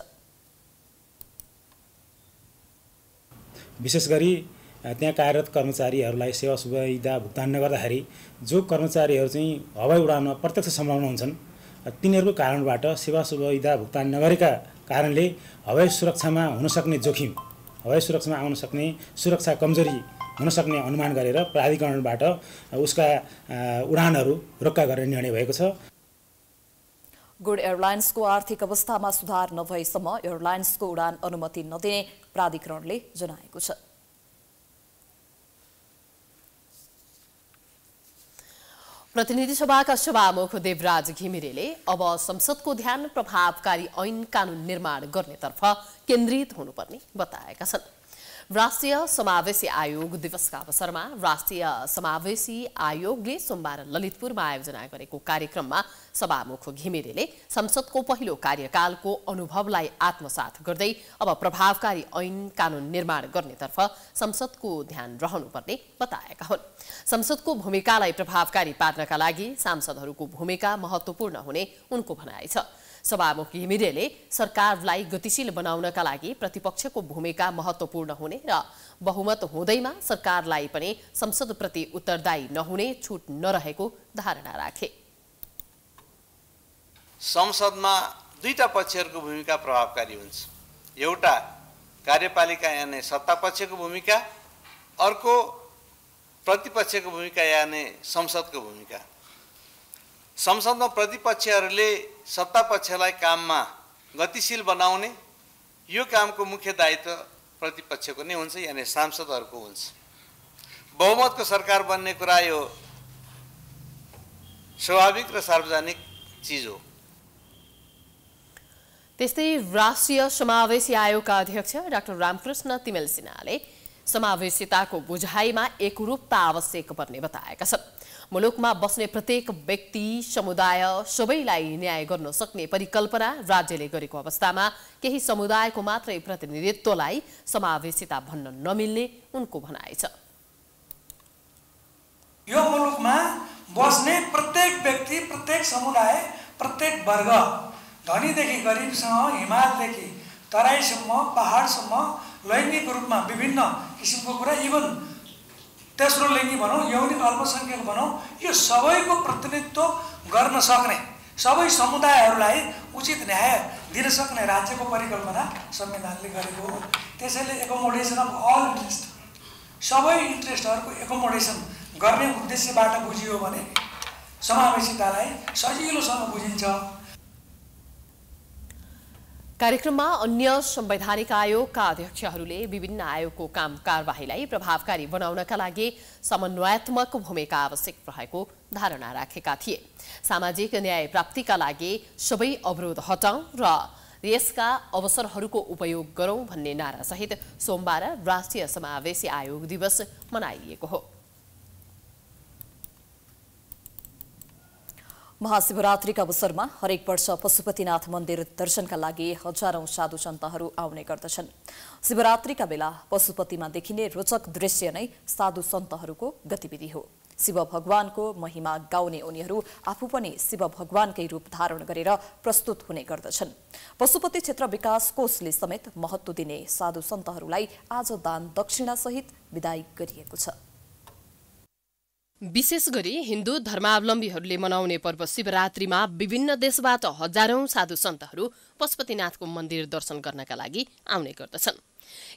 विशेष गरी त्यहाँ कार्यरत कर्मचारीहरूलाई सेवा सुविधा भुक्तान नगर्दाखेरि जो कर्मचारीहरू चाहिँ हवाई उडानमा प्रत्यक्ष संलग्न हुन्छन् तिनीहरूको कारणबाट सेवा सुविधा भुक्तान नगरेका कारणले हवाई सुरक्षामा हुन सक्ने जोखिम, हवाई सुरक्षामा आउन सक्ने सुरक्षा कमजोरी हुन सक्ने अनुमान गरेर प्राधिकरणबाट उसका उडानहरू रोक्का गर्ने निर्णय भएको छ। गुड एयरलाइन्सको आर्थिक अवस्थामा सुधार नभएसम्म एयरलाइन्सको उडान अनुमति नदिने प्राधिकरणले जनाएको छ। प्रतिनिधि सभाका सभामुख देवराज घिमिरेले अब संसदको ध्यान प्रभावकारी ऐन कानून निर्माण गर्नेतर्फ केन्द्रित हुनुपर्ने बताएका छन्। राष्ट्रिय समावेशी आयोग दिवसका अवसरमा राष्ट्रिय समावेशी आयोगले सोमबार ललितपुरमा आयोजना गरेको कार्यक्रममा सभामुख घिमिरेले संसदको पहिलो कार्यकालको अनुभवलाई आत्मसात गर्दै अब प्रभावकारी ऐन कानून निर्माण गर्नेतर्फ संसदको ध्यान रहनुपर्ने बताएका हुन्। संसदको भूमिकालाई प्रभावकारी पार्नका लागि सांसदहरूको भूमिका महत्त्वपूर्ण हुने उनको भनाइ छ। सभामुख घिमिरेले सरकारलाई गतिशील बनाउनका लागि प्रतिपक्षको भूमिका महत्त्वपूर्ण हुने र बहुमत हुँदैमा सरकारलाई पनि संसदप्रति उत्तरदायी नहुने छुट नरहेको धारणा राखे। संसदमा दुईटा पक्षहरूको भूमिका प्रभावकारी हुन्छ। एउटा कार्यपालिका यानि सत्तापक्षको भूमिका, अर्को प्रतिपक्षको भूमिका यानि संसदको भूमिका। संसदमा प्रतिपक्षहरूले सत्तापक्षलाई काममा गतिशील बनाउने यो कामको मुख्य दायित्व प्रतिपक्षको नै हुन्छ यानि सांसदहरूको हुन्छ। बहुमतको सरकार बन्ने कुरा यो स्वाभाविक र सार्वजनिक चीज हो। त्यस्तै राष्ट्रिय समावेशी आयोगका अध्यक्ष डाक्टर रामकृष्ण तिमेल सिन्हाले समावेशिताको बुझाइमा एकरूपता आवश्यक पर्ने बताएका छन्। मुलुकमा बस्ने प्रत्येक व्यक्ति समुदाय सबैलाई न्याय गर्न सक्ने परिकल्पना राज्यले गरेको अवस्थामा केही समुदायको मात्रै प्रतिनिधित्वलाई समावेशिता भन्न नमिल्ने उनको भनाइ छ। यो मुलुकमा बस्ने प्रत्येक व्यक्ति, प्रत्येक समुदाय, प्रत्येक वर्ग, धनीदेखि गरिबसम्म, हिमालदेखि तराईसम्म, पहाडसम्म लैङ्गिक रूपमा विभिन्न किसिमको कुरा, इभन तेस्रो लिङ्गी भनौँ, यौनिक अल्पसङ्ख्यक भनौँ, यो सबैको प्रतिनिधित्व गर्न सक्ने, सबै समुदायहरूलाई उचित न्याय दिन सक्ने राज्यको परिकल्पना संविधानले गरेको हो। त्यसैले एकोमोडेसन अफ अल इन्ट्रेस्ट, सबै इन्ट्रेस्टहरूको एकोमोडेसन गर्ने उद्देश्यबाट बुझियो भने समावेशितालाई सजिलोसँग बुझिन्छ। कार्यक्रममा अन्य संवैधानिक आयोगका अध्यक्षहरूले विभिन्न आयोगको काम कारबाहीलाई प्रभावकारी बनाउनका लागि समन्वयात्मक भूमिका आवश्यक रहेको धारणा राखेका थिए। सामाजिक न्याय प्राप्तिका लागि सबै अवरोध हटाउँ र यसका अवसरहरूको उपयोग गरौँ भन्ने नारासहित सोमबार राष्ट्रिय समावेशी आयोग दिवस मनाइएको हो। महाशिवरात्रिका अवसरमा हरेक वर्ष पशुपतिनाथ मन्दिर दर्शनका लागि हजारौं साधु सन्तहरू आउने गर्दछन्। शिवरात्रिका बेला पशुपतिमा देखिने रोचक दृश्य नै साधु सन्तहरूको गतिविधि हो। शिव भगवानको महिमा गाउने उनीहरू आफू पनि शिव भगवानकै रूप धारण गरेर प्रस्तुत हुने गर्दछन्। पशुपति क्षेत्र विकास कोषले समेत महत्त्व दिने साधु सन्तहरूलाई आज दान दक्षिणा सहित विदाई गरिएको छ। विशेष गरी हिन्दू धर्मावलम्बीहरूले मनाउने पर्व शिवरात्रिमा विभिन्न देशबाट हजारौं साधु सन्तहरू पशुपतिनाथको मन्दिर दर्शन गर्नका लागि आउने गर्दछन्।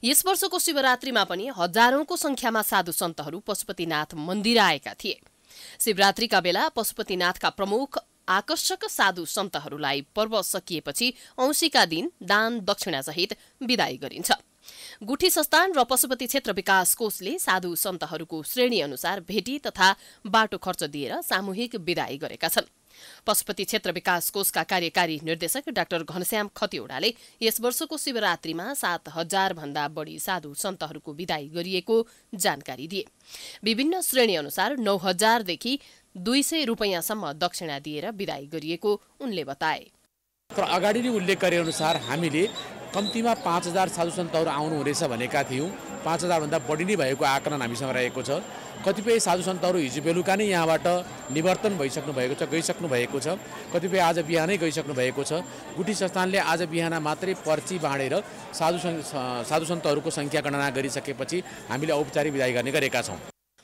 यस वर्षको शिवरात्रिमा पनि हजारौंको संख्यामा साधु सन्तहरू पशुपतिनाथ मन्दिर आएका थिए। शिवरात्रिका बेला पशुपतिनाथका प्रमुख आकर्षक साधु सन्तहरूलाई पर्व सकिएपछि औँसीका दिन दान दक्षिणा सहित विदाई गरिन्छ। गुठी संस्थान र पशुपति क्षेत्र विकास कोषले साधु सन्तहरूको श्रेणी अनुसार भेटी तथा बाटो खर्च दिएर सामूहिक विदाई गरेका छन्। पशुपति क्षेत्र विकास कोषका कार्यकारी निर्देशक डाक्टर घनश्याम खतिवड़ाले यस वर्षको शिवरात्रिमा 7,000 भन्दा बढी साधु सन्तहरूको विदाई गरिएको जानकारी दिए। विभिन्न श्रेणी अनुसार 9,000 देखि 200 रुपैयाँसम्म दक्षिणा दिएर विदाई गरिएको उनले बताए। अगाडि नै उल्लेख गरे अनुसार हामीले कम्तीमा 5,000 साधु सन्तहरू आउनु हुनेछ भनेका थियौँ। 5,000 भन्दा बढी नै भएको आकलन हामीसँग रहेको छ। कतिपय साधु सन्तहरू हिजो बेलुका नै यहाँबाट निवर्तन भइसक्नु भएको छ, गइसक्नु भएको छ। कतिपय आज बिहानै गइसक्नु भएको छ। गुठी संस्थानले आज बिहान मात्रै पर्ची बाँडेर साधु सन्तहरूको संख्या गणना गरिसकेपछि हामीले औपचारिक विदाई गर्ने गरेका छौँ।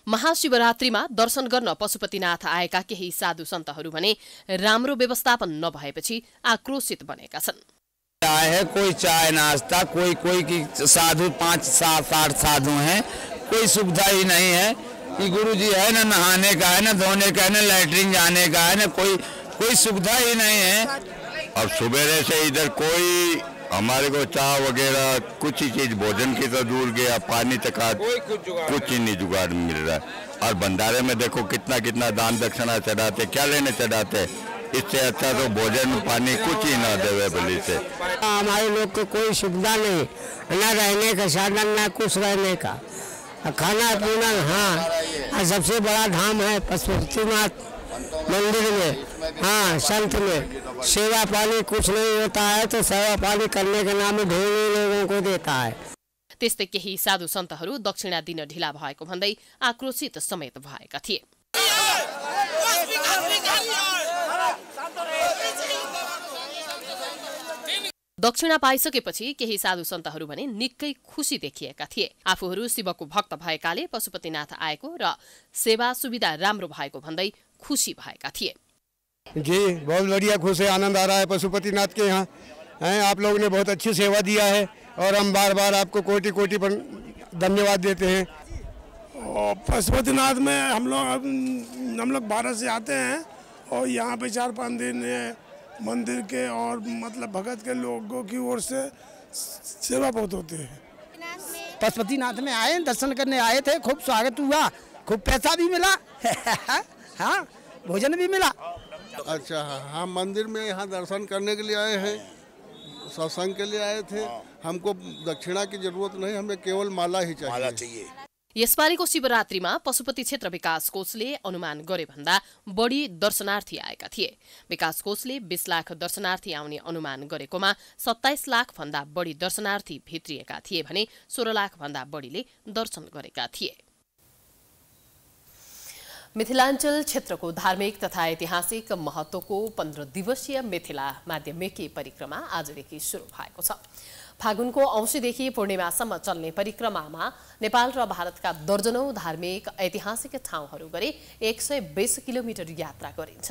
महाशिवरात्रिमा दर्शन गर्न पशुपतिनाथ आएका केही साधु सन्तहरू भने राम्रो व्यवस्थापन नभएपछि आक्रोशित बनेका छन्। है कोई चाय नाश्ता, कोई की साधु 5-7-8 साधु हैं, कोई सुविधा ही नहीं है कि गुरुजी है ना नहाने का है, ना धोने का है, ना लैट्रिन जाने का है, ना कोई सुविधा ही नहीं है। अब सुबह से इधर कोई हमारे को चाय वगैरह कुछ ही चीज भोजन की तो दूर गया, पानी तक कुछ ही नहीं जुगाड़ मिल रहा है। और भंडारे में देखो कितना दान दक्षिणा चढ़ाते, क्या लेने चढ़ाते, इससे अच्छा तो भोजन पानी कुछ ही ना देवे बलि से। हमारे लोग को कोई सुविधा नहीं, न रहने का साधन, न कुछ रहने का, खाना पीना। हाँ, सबसे बड़ा धाम है पशुपतिनाथ मंदिर में। हाँ, संत में सेवा पानी कुछ नहीं होता है, तो सेवा पानी करने के नाम में ढेर लोगों को देता है। त्यस्तै केही साधु सन्तहरू दक्षिणा दिन ढिला भएको भन्दै आक्रोशित समेत भएका थिए। दक्षिणा पाइसकेपछि केही साधु सन्तहरू भने निकै खुशी देखिएका थिए। आफूहरू शिवको भक्त भएकाले पशुपतिनाथ आएको र सेवा सुविधा राम्रो भएको भन्दै खुशी भएका थिए। जी बहुत बढ़िया, खुश है, आनंद आ रहा है पशुपतिनाथ के यहाँ हैं। आप लोगों ने बहुत अच्छी सेवा दिया है और हम बार बार आपको कोटि कोटि पर धन्यवाद देते हैं। पशुपतिनाथ में हम लोग भारत से आते हैं और यहाँ पे 4-5 दिन मंदिर के और मतलब भगत के लोगों की ओर से सेवा बहुत होती है। पशुपतिनाथ में आए, दर्शन करने आए थे, खूब स्वागत हुआ, खूब पैसा भी मिला हाँ, भोजन भी मिला। अच्छा, हाँ, मंदिर में यहाँ दर्शन करने के लिए आए हैं, सत्संग के लिए आए थे। हमको दक्षिणा की जरूरत नहीं, हमें केवल माला ही चाहिए। माला चाहिए। यसपालिको शिवरात्रिमा पशुपति क्षेत्र विकास कोषले अनुमान गरे भन्दा बढी दर्शनार्थी आएका थिए। विकास कोषले 20 लाख दर्शनार्थी आउने अनुमान गरेकोमा 27 लाख भन्दा बढी दर्शनार्थी भित्रिएका थिए भने 16 लाख भन्दा बढीले दर्शन गरेका थिए। मिथिलाञ्चल क्षेत्रको धार्मिक तथा ऐतिहासिक महत्त्वको 15 दिवसीय मिथिला माध्यमिकी परिक्रमा आजदेखि सुरु भएको छ। फागुनको औँसीदेखि पूर्णिमासम्म चल्ने परिक्रमामा नेपाल र भारतका दर्जनौं धार्मिक ऐतिहासिक ठाउँहरू गरी 120 किलोमिटर यात्रा गरिन्छ।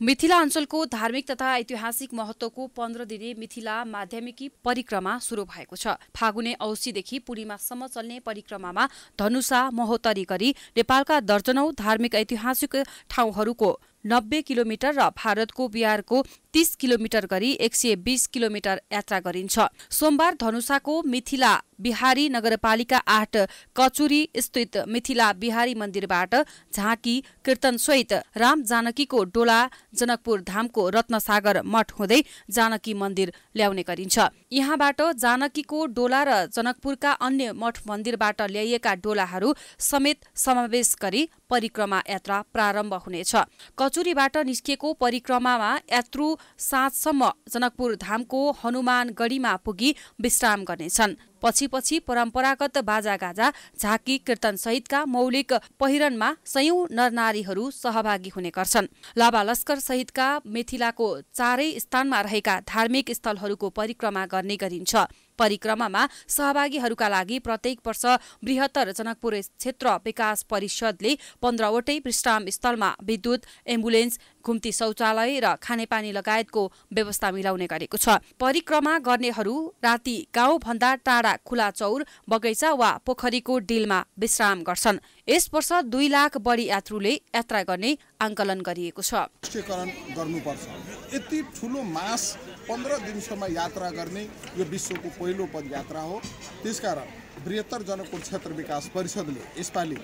मिथिला अञ्चलको धार्मिक तथा ऐतिहासिक महत्त्वको 15 दिने मिथिला माध्यमिकी परिक्रमा सुरु भएको छ। फागुने औँसीदेखि पूर्णिमासम्म चल्ने परिक्रमामा धनुषा महोत्तरी गरी नेपालका दर्जनौं धार्मिक ऐतिहासिक ठाउँहरूको 90 किलोमिटर र भारतको बिहारको 30 किलोमिटर गरी 120 किलोमिटर यात्रा गरिन्छ। सोमबार धनुषाको मिथिला बिहारी नगरपालिका 8 कचुरी स्थित मिथिला बिहारी मन्दिरबाट झाँकी कीर्तन सहित राम जानकीको डोला जनकपुर धामको रत्नसागर मठ हुँदै जानकी मन्दिर ल्याउने गरिन्छ। यहाँबाट जानकीको डोला र जनकपुरका अन्य मठ मन्दिरबाट ल्याइएका डोलाहरू समेत समावेश गरी परिक्रमा यात्रा प्रारम्भ हुनेछ। कचुरीबाट निस्किएको परिक्रमामा यात्रु साँझसम्म जनकपुर धामको हनुमानगढीमा पुगी विश्राम गर्नेछन्। पछि परम्परागत बाजागाजा झाँकी कीर्तन सहितका मौलिक पहिरनमा सयौं नरनारीहरू सहभागी हुने गर्छन्। लाभा लस्कर सहितका मिथिलाको चारै स्थानमा रहेका धार्मिक स्थलहरूको परिक्रमा गर्ने गरिन्छ। परिक्रमामा सहभागीहरूका लागि प्रत्येक वर्ष बृहत्तर जनकपुर क्षेत्र विकास परिषदले 15 वटै विश्राम स्थलमा विद्युत, एम्बुलेन्स, घुम्ती शौचालय र खानेपानी लगायतको व्यवस्था मिलाउने गरेको छ। परिक्रमा गर्नेहरू राति गाउँभन्दा टाढा खुला चौर, बगैँचा वा पोखरीको डिलमा विश्राम गर्छन्। यस वर्ष 2 लाख बढी यात्रुले यात्रा गर्ने आंकलन गरिएको छ। राष्ट्रियकरण गर्नुपर्छ। यति ठुलो मास 15 दिनसम्म यात्रा गर्ने यो विश्वको पहिलो पदयात्रा हो। त्यसकारण बृहत्तर जनकपुर क्षेत्र विकास परिषदले यसपालि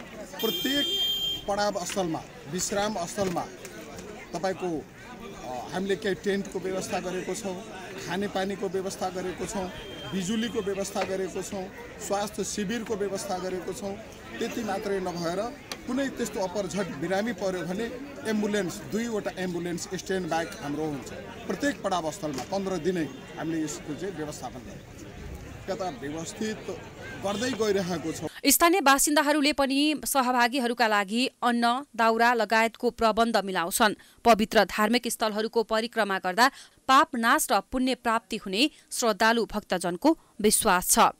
प्रत्येक पडाव स्थलमा, विश्राम स्थलमा तपाईको हामीले केही टेन्टको व्यवस्था गरेको छौँ, खानेपानीको व्यवस्था गरेको छौँ, बिजुलीको व्यवस्था गरेको छौँ, स्वास्थ्य शिविरको व्यवस्था गरेको छौँ। त्यति मात्रै नभएर कुनै त्यस्तो अपरझट बिरामी पर्यो भने एम्बुलेन्स, 2 वटा एम्बुलेन्स स्ट्यान्ड बाई हाम्रो हुन्छ। प्रत्येक पडाव स्थलमा 15 दिनै हामीले यसको चाहिँ व्यवस्थापन गरेको छ। कता व्यवस्थित गर्दै गइरहेको छ। स्थानीय बासिन्दाहरूले पनि सहभागीहरूका लागि अन्न, दाउरा लगायतको प्रबन्ध मिलाउँछन्। पवित्र धार्मिक स्थलहरूको परिक्रमा गर्दा पाप नाश र पुण्य प्राप्ति हुने श्रद्धालु भक्तजनको विश्वास छ।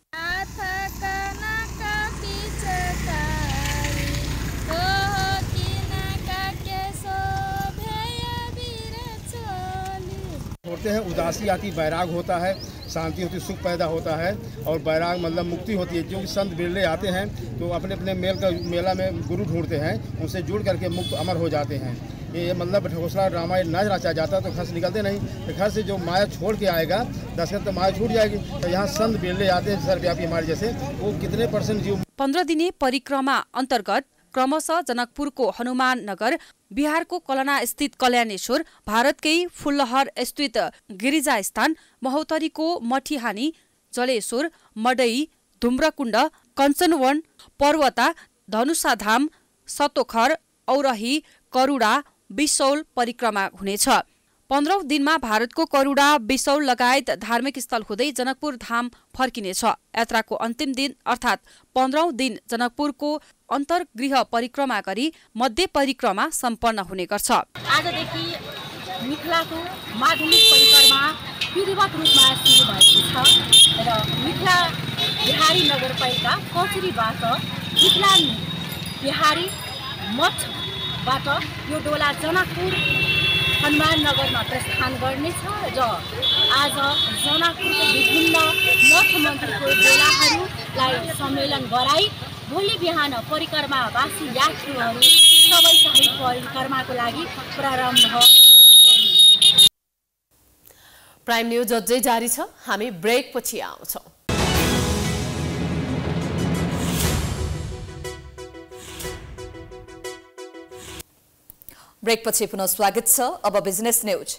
होते हैं, उदासी आती, बैराग होता है, शांति होती, सुख पैदा होता है और बैराग मतलब मुक्ति होती है। क्योंकि संत बिरले आते हैं तो अपने अपने मेला में गुरु ढूंढते हैं, उनसे जुड़ करके मुक्त अमर हो जाते हैं। ये मतलब ढकोसला रामायण न रचा जाता तो घर से निकलते नहीं, तो घर से जो माया छोड़ के आएगा दशरथ तो माया छूट जाएगी। तो यहाँ संत बिरले आते हैं सर्वव्यापी हमारे जैसे, वो कितने % जीव। 15 दिने परिक्रमा अन्तर्गत क्रमशः जनकपुरको हनुमान नगर, बिहारको कलना स्थित कल्याणेश्वर, भारतकै फुल्लहर स्थित गिरिजा स्थान, महोत्तरीको मठिहानी, जलेश्वर, मडई, धुम्रकुण्ड, कञ्चनवन, पर्वता, धनुषाधाम, सतोखर, औरही, करुडा, बिसौल परिक्रमा हुनेछ। 15औं दिनमा भारतको करुडा, बिसौल लगायत धार्मिक स्थल हुँदै जनकपुर धाम फर्किनेछ। यात्राको अन्तिम दिन अर्थात् 15औं दिन जनकपुरको अन्तर्गृह परिक्रमा गरी मध्य परिक्रमा सम्पन्न हुने गर्छ। आजदेखि मिथिलाको माध्यमिक परिक्रमा विधिवत रूपमा सुरु भएको छ र मिथिला बिहारी नगरपालिका कचुरीबाट मिथिला बिहारी मठबाट यो डोला जनकपुर हनुमान नगरमा प्रस्थान गर्नेछ र आज जनकपुरको विभिन्न मठ मन्दिरको डोलाहरूलाई सम्मेलन गराई भोलि बिहान परिक्रमावासी यात्रुहरू सबै सही परिक्रमाको लागि प्रारम्भ गर्नेछ। प्राइम न्यूज अझै जारी छ, हामी ब्रेक पछि आउँछौँ। ब्रेक पछि पुनः स्वागत छ। अब बिजनेस न्यूज।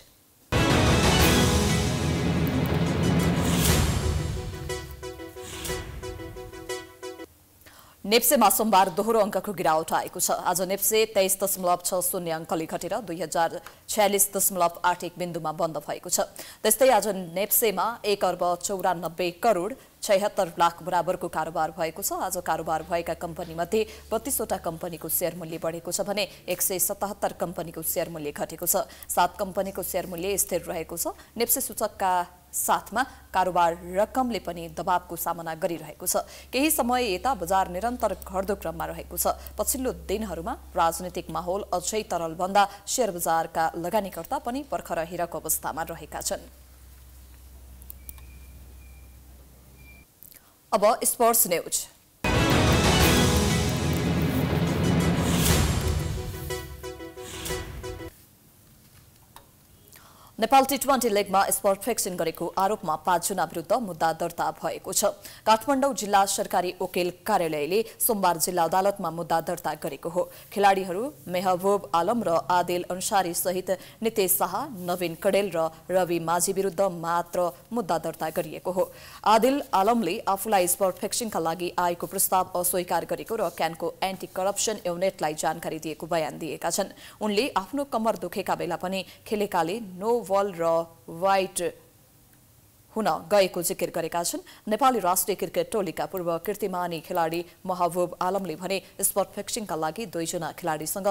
नेप्सेमा सोमबार दोहोरो अङ्कको गिरावट आएको छ। आज नेप्से 23.60 अङ्कले घटेर 2046.81 बिन्दुमा बन्द भएको छ। त्यस्तै आज नेप्सेमा 1,94,76,00,000 बराबरको कारोबार भएको छ। आज कारोबार भएका कम्पनी मध्ये 32वटा कम्पनीको शेयर मूल्य बढेको छ भने 177 कम्पनीको शेयर मूल्य घटेको छ। 7 कम्पनीको शेयर मूल्य स्थिर रहेको छ। नेप्से सूचकका साथमा कारोबार रकमले पनि दबावको सामना गरिरहेको छ। केही समय यता बजार निरन्तर घट्दो क्रममा रहेको छ। पछिल्लो दिनहरूमा राजनीतिक माहौल अझै तरल भन्दा शेयर बजारका लगानीकर्ता पनि पर्खर हेरको अवस्थामा रहेका छन्। अब स्पोर्ट्स न्यूज। नेपाल टी20 लिगमा स्पट फिक्सिङ गरेको आरोपमा 5 जना विरुद्ध मुद्दा दर्ता भएको छ। काठमाडौँ जिल्ला सरकारी वकिल कार्यालयले सोमबार जिल्ला अदालतमा मुद्दा दर्ता गरेको हो। खेलाडीहरू मेहबूब आलम र आदिल अन्सारी सहित नितेश शाह, नवीन कडेल र रवि माझी विरुद्ध मात्र मुद्दा दर्ता गरिएको हो। आदिल आलमले आफूलाई स्पट फिक्सिङका लागि आएको प्रस्ताव अस्वीकार गरेको र क्यानको एन्टी करप्सन युनिटलाई जानकारी दिएको बयान दिएका छन्। उनले आफ्नो कमर दुखेका बेला पनि खेलेकाले नो बल र वाइट हुन गएको जिकिर गरेका छन्। नेपाली राष्ट्रिय क्रिकेट टोलीका पूर्व कीर्तिमानी खेलाडी महबूब आलमले भने स्पट फिक्सिङका लागि 2 जना खेलाडीसँग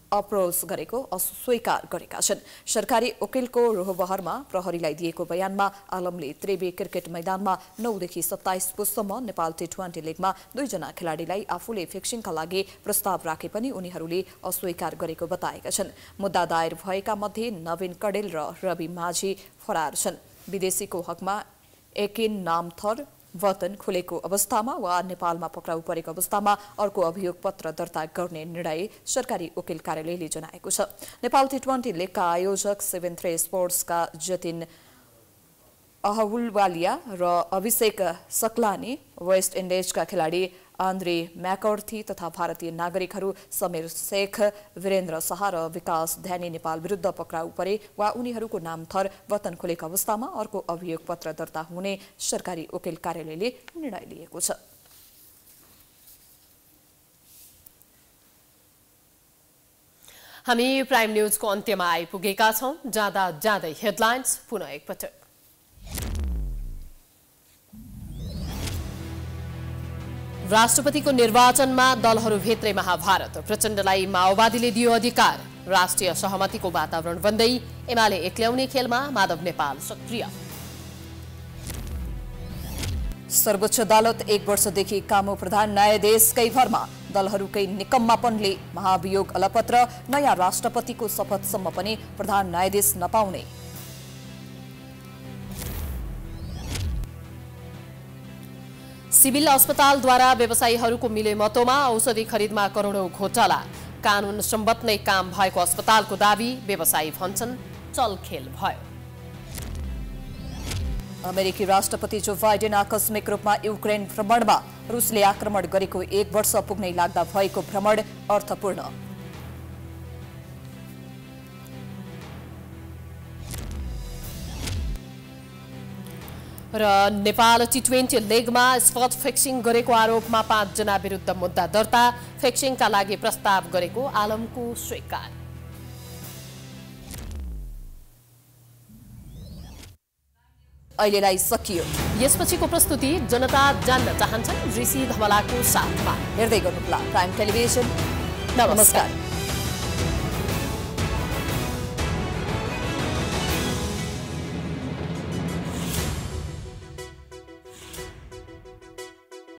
अप्रोच गरेको अस्वीकार गरेका छन्। सरकारी वकिलको रोहबहरमा प्रहरीलाई दिएको बयानमा आलमले त्रिवे क्रिकेट मैदानमा 9 देखि 27 पुससम्म नेपाल टी20 लिगमा 2 जना खेलाडीलाई आफूले फिक्सिङका लागि प्रस्ताव राखे पनि उनीहरूले अस्वीकार गरेको बताएका छन्। मुद्दा दायर भएका मध्ये नवीन कडेल र रवि माझी फरार छन्। विदेशीको हकमा एकिन नामथर वतन खुलेको अवस्थामा वा नेपालमा पक्राउ परेको अवस्थामा अर्को अभियोग पत्र दर्ता गर्ने निर्णय सरकारी वकिल कार्यालयले जनाएको छ। नेपाल टी20 लिगका आयोजक 7-3 स्पोर्ट्सका जतिन अहलुवालिया र अभिषेक सकलानी, वेस्ट इन्डिजका खेलाडी आन्द्रे म्याकर्थी तथा भारतीय नागरिकहरू समीर शेख, वीरेन्द्र शाह र विकास ध्यानी नेपाल विरुद्ध पक्राउ परे वा उनीहरूको नाम थर वतन खुलेको अवस्थामा अर्को अभियोग पत्र दर्ता हुने सरकारी वकिल कार्यालयले निर्णय लिएको छ। हामी प्राइम न्यूजको अन्त्यमा आइपुगेका छौं। जाँदा जाँदै हेडलाइन्स पुनः एकपटक। राष्ट्रपतिको निर्वाचनमा दलहरूभित्रै महाभारत, प्रचण्डलाई माओवादीले दियो अधिकार। राष्ट्रिय सहमतिको वातावरण बन्दै एमाले एक्ल्याउने खेलमा माधव नेपाल सक्रिय। सर्वोच्च अदालत 1 वर्षदेखि कामु प्रधान न्यायाधीशकै भरमा, दलहरूकै निकम्मापनले महाभियोग अलपत्र, नयाँ राष्ट्रपतिको शपथसम्म पनि प्रधान न्यायाधीश नपाउने। सिभिल अस्पतालद्वारा व्यवसायीहरूको मिलेमतोमा औषधि खरिदमा करोडौं घोटाला, कानून सम्बद्ध नै काम भएको अस्पतालको दाबी, व्यवसायी भन्छन् चलखेल भयो। अमेरिकी राष्ट्रपति जो बाइडेन आकस्मिक रूपमा युक्रेन भ्रमणमा, रुसले आक्रमण गरेको 1 वर्ष पुग्नै लाग्दा भएको भ्रमण अर्थपूर्ण। र नेपाल टी20 लिगमा स्पट फिक्सिङ गरेको आरोपमा 5 जना विरुद्ध मुद्दा दर्ता, फिक्सिङका लागि प्रस्ताव गरेको आलमको स्वीकार। अहिलेलाई सकियो। यसपछिको प्रस्तुति जनता जान्न चाहन्छन् ऋषि धमलाको साथमा। हेर्दै गर्नुहोला प्राइम टेलिभिजन। नमस्कार।